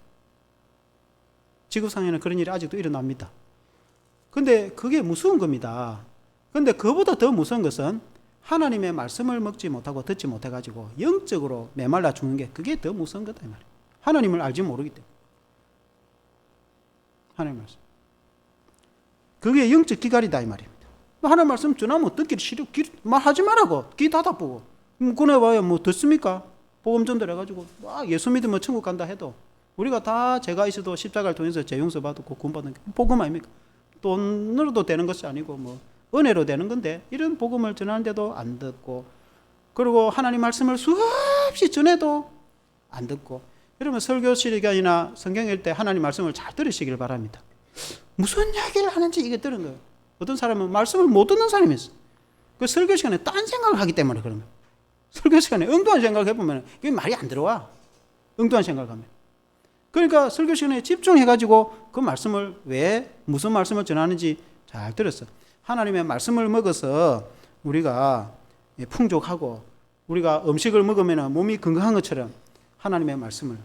지구상에는 그런 일이 아직도 일어납니다. 근데 그게 무서운 겁니다. 근데 그보다 더 무서운 것은 하나님의 말씀을 먹지 못하고 듣지 못해가지고 영적으로 메말라 죽는 게 그게 더 무서운 거다 이 말이에요. 하나님을 알지 모르기 때문에. 하나님 말씀. 그게 영적 기갈이다 이 말입니다. 하나님 말씀 전하면 듣기 싫어. 말하지 말라고. 귀 닫아보고. 그네봐야 뭐 듣습니까? 복음 전달 해가지고 예수 믿으면 천국 간다 해도 우리가 다 죄가 있어도 십자가를 통해서 죄 용서 받고 구원받는 게 복음 아닙니까? 돈으로도 되는 것이 아니고 뭐 은혜로 되는 건데 이런 복음을 전하는데도 안 듣고, 그리고 하나님 말씀을 수없이 전해도 안 듣고. 여러분 설교 시간이나 성경 읽을 때 하나님 말씀을 잘 들으시길 바랍니다. 무슨 이야기를 하는지 이게 들은 거예요. 어떤 사람은 말씀을 못 듣는 사람이 있어요. 그 설교 시간에 딴 생각을 하기 때문에 그런 거예요. 설교 시간에 엉뚱한 생각을 해보면 이게 말이 안 들어와. 엉뚱한 생각을 하면. 그러니까 설교 시간에 집중해가지고 그 말씀을 왜 무슨 말씀을 전하는지 잘 들었어. 하나님의 말씀을 먹어서 우리가 풍족하고 우리가 음식을 먹으면 몸이 건강한 것처럼 하나님의 말씀을,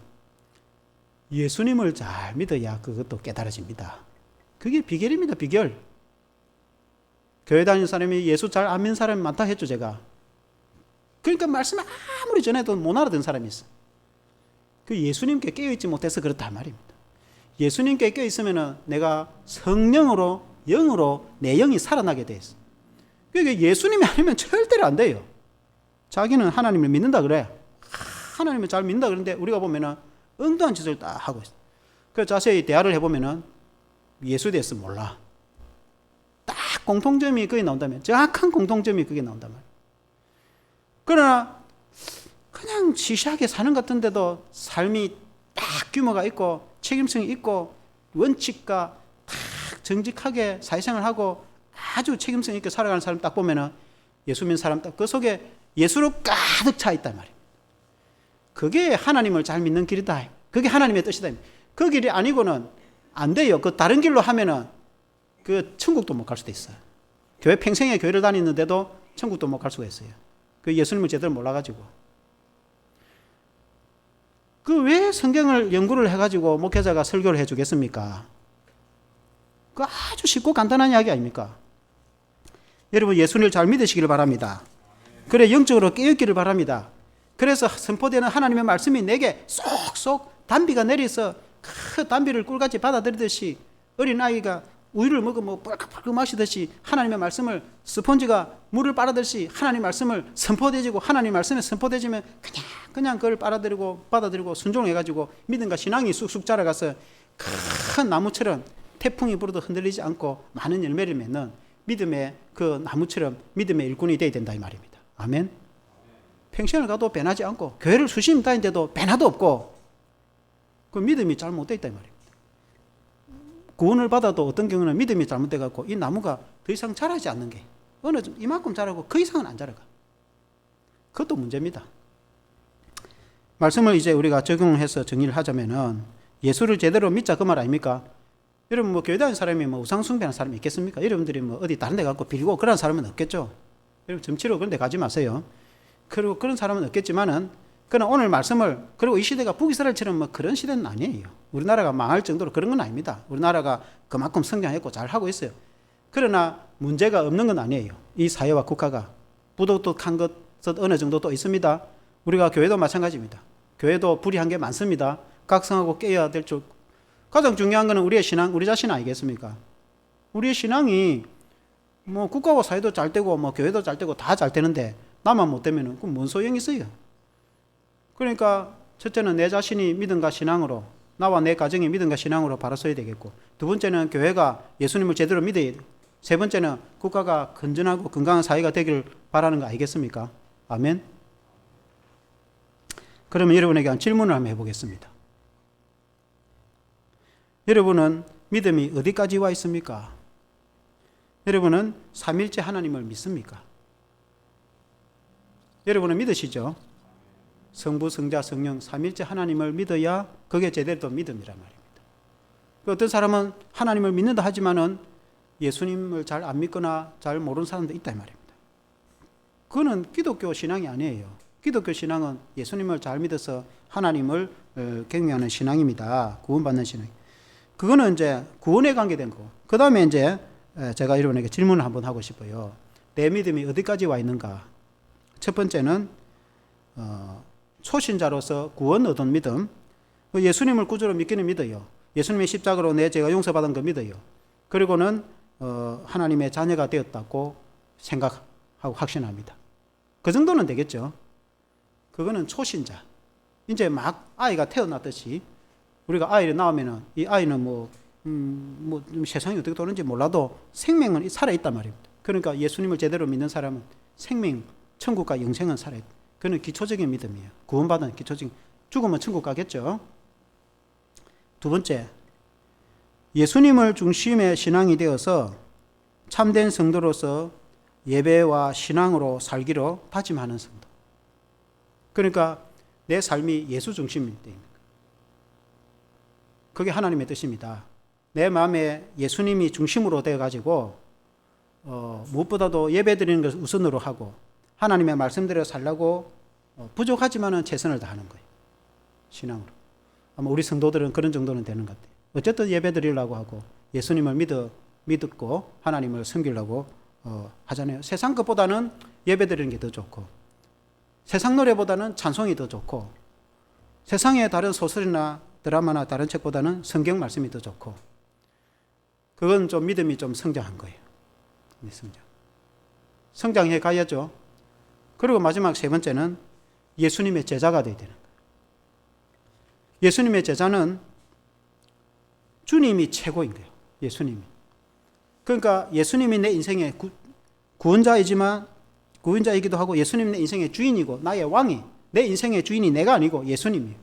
예수님을 잘 믿어야 그것도 깨달아집니다. 그게 비결입니다. 비결. 교회 다니는 사람이 예수 잘 안 믿는 사람이 많다 했죠 제가. 그러니까 말씀을 아무리 전해도 못 알아듣는 사람이 있어. 그 예수님께 깨어있지 못해서 그렇다 말입니다. 예수님께 깨어있으면 내가 성령으로 영으로 내 영이 살아나게 돼 있어. 그러니까 예수님이 아니면 절대로 안 돼요. 자기는 하나님을 믿는다 그래. 하나님을 잘 믿는다 그러는데 우리가 보면은 엉뚱한 짓을 딱 하고 있어. 그래서 자세히 대화를 해보면은 예수에 대해서 몰라. 딱 공통점이 그게 나온다면, 정확한 공통점이 그게 나온단 말이야. 그러나 그냥 시시하게 사는 것 같은데도 삶이 딱 규모가 있고 책임성이 있고 원칙과 딱 정직하게 사회생활을 하고 아주 책임성 있게 살아가는 사람 딱 보면은 예수 믿는 사람 딱 그 속에 예수로 가득 차 있단 말이에요. 그게 하나님을 잘 믿는 길이다. 그게 하나님의 뜻이다. 그 길이 아니고는 안 돼요. 그 다른 길로 하면은 그 천국도 못 갈 수도 있어요. 교회 평생에 교회를 다니는데도 천국도 못 갈 수가 있어요. 그 예수님을 제대로 몰라가지고. 그 왜 성경을 연구를 해가지고 목회자가 설교를 해주겠습니까? 그 아주 쉽고 간단한 이야기 아닙니까? 여러분 예수님을 잘 믿으시기를 바랍니다. 그래 영적으로 깨어있기를 바랍니다. 그래서 선포되는 하나님의 말씀이 내게 쏙쏙 단비가 내려서 그 단비를 꿀같이 받아들이듯이 어린아이가 우유를 먹으면 뻘깍뻘깍 마시듯이 하나님의 말씀을 스펀지가 물을 빨아들듯이 하나님의 말씀을 선포되지고 하나님의 말씀에 선포되지면 그냥 그걸 받아들이고 순종해가지고 믿음과 신앙이 쑥쑥 자라가서 큰 나무처럼 태풍이 불어도 흔들리지 않고 많은 열매를 맺는 믿음의 그 나무처럼 믿음의 일꾼이 되어야 된다 이 말입니다. 아멘. 평생을 가도 변하지 않고 교회를 수십 년 다니는데도 변화도 없고 그 믿음이 잘못되어 있다 이 말입니다. 구원을 받아도 어떤 경우는 믿음이 잘못돼갖고 이 나무가 더 이상 자라지 않는 게 어느 좀 이만큼 자라고 그 이상은 안 자라가. 그것도 문제입니다. 말씀을 이제 우리가 적용해서 정리를 하자면은 예수를 제대로 믿자 그 말 아닙니까? 여러분 뭐 교회 다니는 사람이 뭐 우상숭배하는 사람이 있겠습니까? 여러분들이 뭐 어디 다른 데 가고 빌고 그런 사람은 없겠죠. 여러분 점치러 그런 데 가지 마세요. 그리고 그런 사람은 없겠지만은 그러나 오늘 말씀을, 그리고 이 시대가 북이스라엘처럼 뭐 그런 시대는 아니에요. 우리나라가 망할 정도로 그런 건 아닙니다. 우리나라가 그만큼 성장했고 잘 하고 있어요. 그러나 문제가 없는 건 아니에요. 이 사회와 국가가 부도덕한 것은 어느 정도 또 있습니다. 우리가 교회도 마찬가지입니다. 교회도 불이한 게 많습니다. 각성하고 깨어야 될 줄. 가장 중요한 것은 우리의 신앙, 우리 자신 아니겠습니까? 우리의 신앙이 뭐 국가와 사회도 잘 되고 뭐 교회도 잘 되고 다 잘 되는데 나만 못 되면은 그럼 뭔 소용이 있어요? 그러니까 첫째는 내 자신이 믿음과 신앙으로, 나와 내 가정이 믿음과 신앙으로 바로 서야 되겠고, 두 번째는 교회가 예수님을 제대로 믿어야 돼. 세 번째는 국가가 건전하고 건강한 사회가 되기를 바라는 거 아니겠습니까? 아멘. 그러면 여러분에게 한 질문을 한번 해보겠습니다. 여러분은 믿음이 어디까지 와 있습니까? 여러분은 삼일째 하나님을 믿습니까? 여러분은 믿으시죠? 성부, 성자, 성령, 삼일째 하나님을 믿어야 그게 제대로 믿음이란 말입니다. 어떤 사람은 하나님을 믿는다 하지만은 예수님을 잘 안 믿거나 잘 모르는 사람도 있다 이 말입니다. 그거는 기독교 신앙이 아니에요. 기독교 신앙은 예수님을 잘 믿어서 하나님을 경외하는 신앙입니다. 구원받는 신앙. 그거는 이제 구원에 관계된 거고. 그 다음에 이제 제가 여러분에게 질문을 한번 하고 싶어요. 내 믿음이 어디까지 와 있는가? 첫 번째는 초신자로서 구원 얻은 믿음. 예수님을 구주로 믿기는 믿어요. 예수님의 십자가로 내 죄가 용서받은 거 믿어요. 그리고는 하나님의 자녀가 되었다고 생각하고 확신합니다. 그 정도는 되겠죠. 그거는 초신자. 이제 막 아이가 태어났듯이 우리가 아이를 낳으면은 이 아이는 세상이 어떻게 도는지 몰라도 생명은 살아있단 말입니다. 그러니까 예수님을 제대로 믿는 사람은 생명, 천국과 영생은 살아있다. 그는 기초적인 믿음이에요. 구원받은 기초적인. 죽으면 천국 가겠죠. 두 번째, 예수님을 중심의 신앙이 되어서 참된 성도로서 예배와 신앙으로 살기로 다짐하는 성도. 그러니까 내 삶이 예수 중심입니다. 그게 하나님의 뜻입니다. 내 마음에 예수님이 중심으로 되어가지고 무엇보다도 예배 드리는 것을 우선으로 하고 하나님의 말씀대로 살려고 부족하지만은 최선을 다하는 거예요. 신앙으로. 아마 우리 성도들은 그런 정도는 되는 것 같아요. 어쨌든 예배 드리려고 하고 예수님을 믿고 하나님을 섬기려고 하잖아요. 세상 것보다는 예배 드리는 게 더 좋고 세상 노래보다는 찬송이 더 좋고 세상의 다른 소설이나 드라마나 다른 책보다는 성경 말씀이 더 좋고 그건 좀 믿음이 좀 성장한 거예요. 성장해 가야죠. 그리고 마지막 세 번째는 예수님의 제자가 되어야 되는 거예요. 예수님의 제자는 주님이 최고인 거예요. 예수님이. 그러니까 예수님이 내 인생의 구원자이기도 하고 예수님이 내 인생의 주인이고 나의 왕이 내 인생의 주인이 내가 아니고 예수님이에요.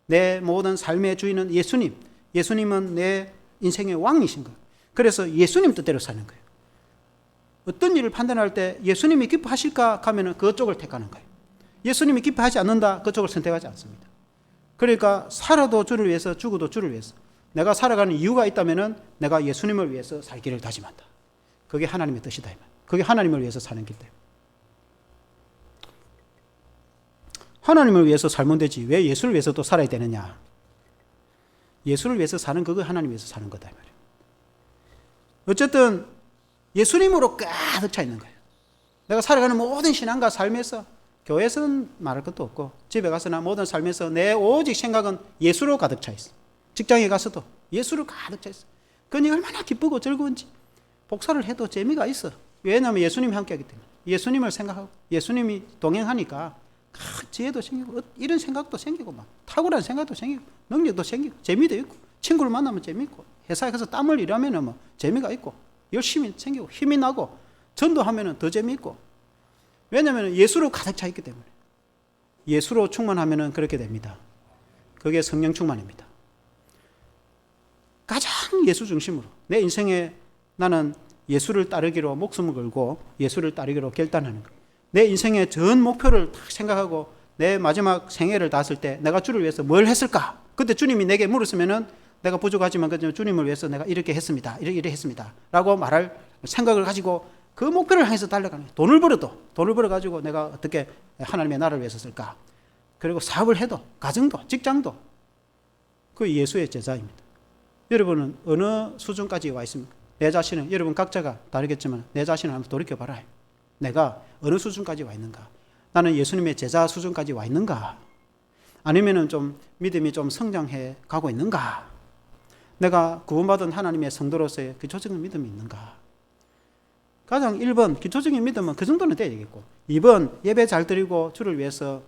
내 모든 삶의 주인은 예수님. 예수님은 내 인생의 왕이신 거예요. 그래서 예수님 뜻대로 사는 거예요. 어떤 일을 판단할 때 예수님이 기뻐하실까 하면 그쪽을 택하는 거예요. 예수님이 기뻐하지 않는다 그쪽을 선택하지 않습니다. 그러니까 살아도 주를 위해서 죽어도 주를 위해서 내가 살아가는 이유가 있다면 내가 예수님을 위해서 살기를 다짐한다. 그게 하나님의 뜻이다. 그게 하나님을 위해서 사는 길 때문에. 하나님을 위해서 살면 되지 왜 예수를 위해서 또 살아야 되느냐. 예수를 위해서 사는 그거 하나님 위해서 사는 거다. 어쨌든 예수님으로 가득 차 있는 거예요. 내가 살아가는 모든 신앙과 삶에서 교회에서는 말할 것도 없고 집에 가서나 모든 삶에서 내 오직 생각은 예수로 가득 차 있어. 직장에 가서도 예수로 가득 차 있어. 그니 얼마나 기쁘고 즐거운지 복사를 해도 재미가 있어. 왜냐하면 예수님이 함께하기 때문에 예수님을 생각하고 예수님이 동행하니까 지혜도 생기고 이런 생각도 생기고 막 탁월한 생각도 생기고 능력도 생기고 재미도 있고 친구를 만나면 재미있고 회사에 가서 땀을 일하면 뭐 재미가 있고 열심히 생기고 힘이 나고 전도하면 더 재미있고 왜냐하면 예수로 가득 차 있기 때문에 예수로 충만하면 그렇게 됩니다. 그게 성령 충만입니다. 가장 예수 중심으로 내 인생에 나는 예수를 따르기로 목숨을 걸고 예수를 따르기로 결단하는 것. 내 인생의 전 목표를 딱 생각하고 내 마지막 생애를 닿았을 때 내가 주를 위해서 뭘 했을까? 그때 주님이 내게 물었으면은 내가 부족하지만 주님을 위해서 내가 이렇게 했습니다. 이렇게 했습니다. 라고 말할 생각을 가지고 그 목표를 향해서 달려가는 거예요. 돈을 벌어가지고 내가 어떻게 하나님의 나라를 위해서 쓸까? 그리고 사업을 해도, 가정도, 직장도. 그 예수의 제자입니다. 여러분은 어느 수준까지 와 있습니까? 내 자신은, 여러분 각자가 다르겠지만 내 자신을 한번 돌이켜봐라. 내가 어느 수준까지 와 있는가? 나는 예수님의 제자 수준까지 와 있는가? 아니면은 좀 믿음이 좀 성장해 가고 있는가? 내가 구원받은 하나님의 성도로서의 기초적인 믿음이 있는가? 가장 1번 기초적인 믿음은 그 정도는 돼야 되겠고 2번 예배 잘 드리고 주를 위해서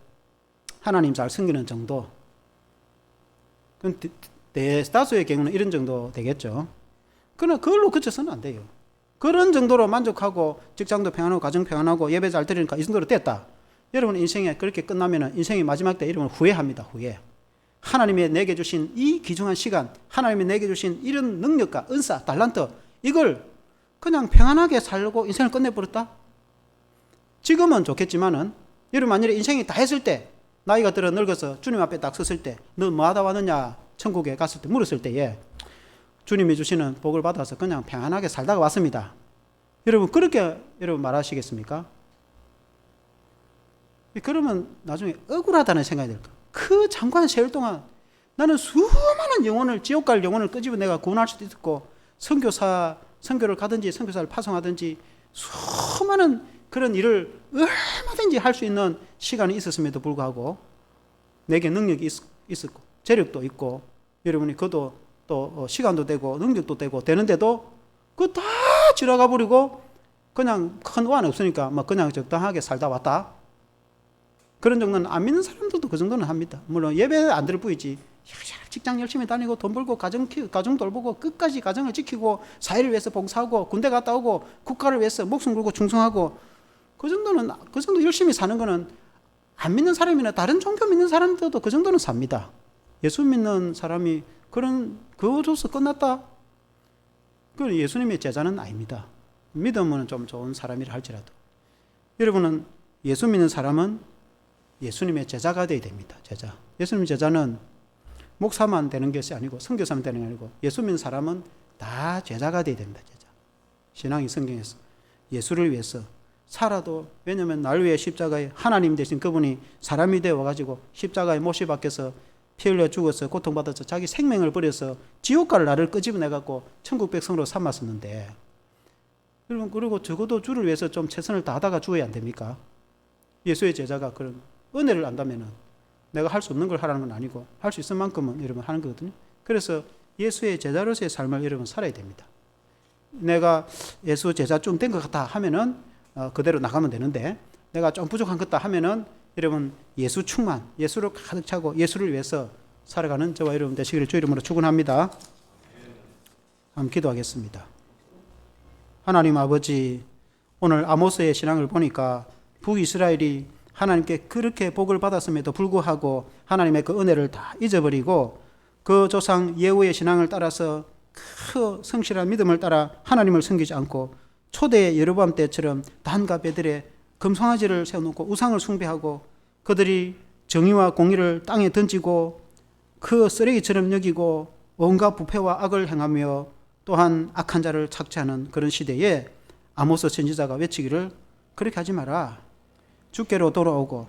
하나님 잘 섬기는 정도. 그럼 대다수의 경우는 이런 정도 되겠죠. 그러나 그걸로 그쳐서는 안 돼요. 그런 정도로 만족하고 직장도 평안하고 가정 평안하고 예배 잘 드리니까 이 정도로 됐다. 여러분 인생에 그렇게 끝나면 인생의 마지막 때 이러면 후회합니다. 후회. 하나님이 내게 주신 이 귀중한 시간, 하나님이 내게 주신 이런 능력과 은사, 달란트, 이걸 그냥 평안하게 살고 인생을 끝내버렸다? 지금은 좋겠지만은 여러분 만일에 인생이 다 했을 때 나이가 들어 늙어서 주님 앞에 딱 섰을 때 너 뭐 하다 왔느냐 천국에 갔을 때 물었을 때에 주님이 주시는 복을 받아서 그냥 평안하게 살다가 왔습니다. 여러분 그렇게 여러분 말하시겠습니까? 그러면 나중에 억울하다는 생각이 들까? 그 장관 세월 동안 나는 수많은 영혼을 지옥 갈 영혼을 끄집어 내가 구원할 수도 있고 선교를 가든지 선교사를 파송하든지 수많은 그런 일을 얼마든지 할 수 있는 시간이 있었음에도 불구하고 내게 능력이 있었고 재력도 있고 여러분이 그것도 또 시간도 되고 능력도 되고 되는데도 그거 다 지나가 버리고 그냥 큰 오한 없으니까 뭐 그냥 적당하게 살다 왔다. 그런 정도는 안 믿는 사람들도 그 정도는 합니다. 물론 예배 안 들을 뿐이지 직장 열심히 다니고 돈 벌고 가정 돌보고 끝까지 가정을 지키고 사회를 위해서 봉사하고 군대 갔다 오고 국가를 위해서 목숨 걸고 충성하고 그 정도 열심히 사는 거는 안 믿는 사람이나 다른 종교 믿는 사람들도 그 정도는 삽니다. 예수 믿는 사람이 그것으로서 끝났다? 그건 예수님의 제자는 아닙니다. 믿으면 좀 좋은 사람이라 할지라도 여러분은 예수 믿는 사람은 예수님의 제자가 되어야 됩니다. 제자. 예수님의 제자는 목사만 되는 것이 아니고 선교사만 되는 게 아니고 예수 믿는 사람은 다 제자가 되어야 됩니다. 제자. 신앙이 성경에서 예수를 위해서 살아도 왜냐하면 날 위해 십자가에 하나님 대신 그분이 사람이 되어 와가지고 십자가에 못이 박혀서 피 흘려 죽어서 고통받아서 자기 생명을 버려서 지옥갈 나를 끄집어내갖고 천국 백성으로 삼았었는데 여러분 그리고 적어도 주를 위해서 좀 최선을 다하다가 죽어야 안 됩니까? 예수의 제자가 그런 은혜를 안다면은 내가 할 수 없는 걸 하라는 건 아니고 할 수 있을 만큼은 여러분 하는 거거든요. 그래서 예수의 제자로서의 삶을 여러분 살아야 됩니다. 내가 예수 제자 좀 된 것 같다 하면은 그대로 나가면 되는데 내가 좀 부족한 것 같다 하면은 여러분 예수 충만, 예수를 가득 차고 예수를 위해서 살아가는 저와 여러분 되시기를 주 이름으로 축원합니다. 한번 기도하겠습니다. 하나님 아버지, 오늘 아모스의 신앙을 보니까 북이스라엘이 하나님께 그렇게 복을 받았음에도 불구하고 하나님의 그 은혜를 다 잊어버리고 그 조상 예후의 신앙을 따라서 그 성실한 믿음을 따라 하나님을 섬기지 않고 초대 여로보암 때처럼 단과 베들에 금송아지를 세워놓고 우상을 숭배하고 그들이 정의와 공의를 땅에 던지고 그 쓰레기처럼 여기고 온갖 부패와 악을 행하며 또한 악한 자를 착취하는 그런 시대에 아모스 선지자가 외치기를 그렇게 하지 마라. 주께로 돌아오고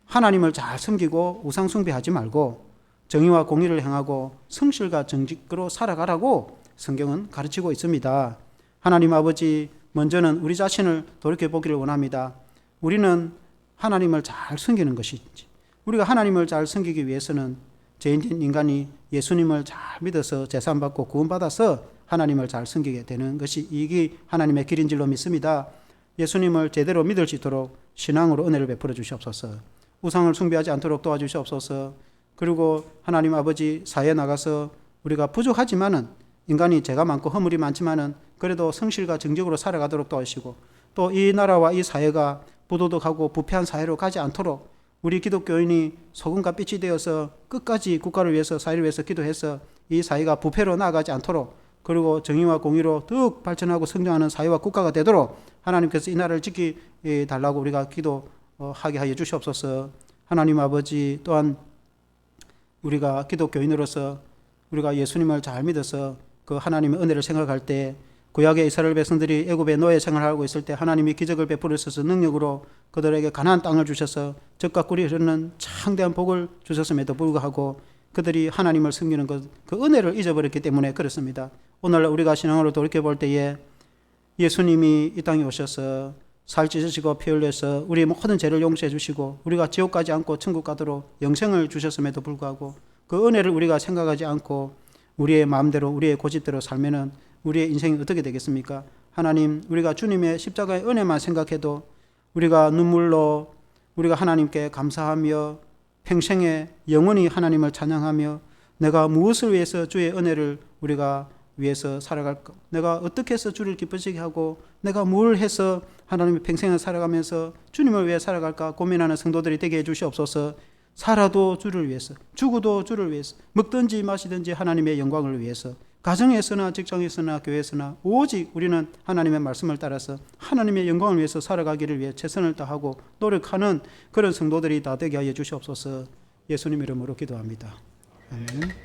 하나님을 잘 섬기고 우상 숭배하지 말고 정의와 공의를 행하고 성실과 정직으로 살아가라고 성경은 가르치고 있습니다. 하나님 아버지, 먼저는 우리 자신을 돌이켜보기를 원합니다. 우리는 하나님을 잘 섬기는 것인지, 우리가 하나님을 잘 섬기기 위해서는 죄인된 인간이 예수님을 잘 믿어서 제사받고 구원받아서 하나님을 잘 섬기게 되는 것이 이게 하나님의 길인 줄로 믿습니다. 예수님을 제대로 믿을 수 있도록 신앙으로 은혜를 베풀어 주시옵소서. 우상을 숭배하지 않도록 도와주시옵소서. 그리고 하나님 아버지, 사회에 나가서 우리가 부족하지만은 인간이 죄가 많고 허물이 많지만은 그래도 성실과 정직으로 살아가도록 도와주시고 또 이 나라와 이 사회가 부도덕하고 부패한 사회로 가지 않도록 우리 기독교인이 소금과 빛이 되어서 끝까지 국가를 위해서 사회를 위해서 기도해서 이 사회가 부패로 나아가지 않도록 그리고 정의와 공의로 더욱 발전하고 성장하는 사회와 국가가 되도록 하나님께서 이 나라를 지키달라고 우리가 기도하게 하여 주시옵소서. 하나님 아버지, 또한 우리가 기독교인으로서 우리가 예수님을 잘 믿어서 그 하나님의 은혜를 생각할 때 구약의 이스라엘 백성들이 애굽의 노예 생활을 하고 있을 때 하나님이 기적을 베풀으셔서 능력으로 그들에게 가나안 땅을 주셔서 젖과 꿀이 흐르는 창대한 복을 주셨음에도 불구하고 그들이 하나님을 섬기는 그 은혜를 잊어버렸기 때문에 그렇습니다. 오늘날 우리가 신앙으로 돌이켜볼 때에 예수님이 이 땅에 오셔서 살 찢으시고 피 흘려서 우리 모든 죄를 용서해 주시고 우리가 지옥 가지 않고 천국 가도록 영생을 주셨음에도 불구하고 그 은혜를 우리가 생각하지 않고 우리의 마음대로 우리의 고집대로 살면은 우리의 인생이 어떻게 되겠습니까? 하나님, 우리가 주님의 십자가의 은혜만 생각해도 우리가 눈물로 우리가 하나님께 감사하며 평생에 영원히 하나님을 찬양하며 내가 무엇을 위해서 주의 은혜를 우리가 위해서 살아갈까? 내가 어떻게 해서 주를 기쁘시게 하고 내가 뭘 해서 하나님의 평생을 살아가면서 주님을 위해 살아갈까 고민하는 성도들이 되게 해주시옵소서. 살아도 주를 위해서, 죽어도 주를 위해서, 먹든지 마시든지 하나님의 영광을 위해서, 가정에서나 직장에서나 교회에서나 오직 우리는 하나님의 말씀을 따라서 하나님의 영광을 위해서 살아가기를 위해 최선을 다하고 노력하는 그런 성도들이 다 되게 하여 주시옵소서. 예수님 이름으로 기도합니다. 아멘.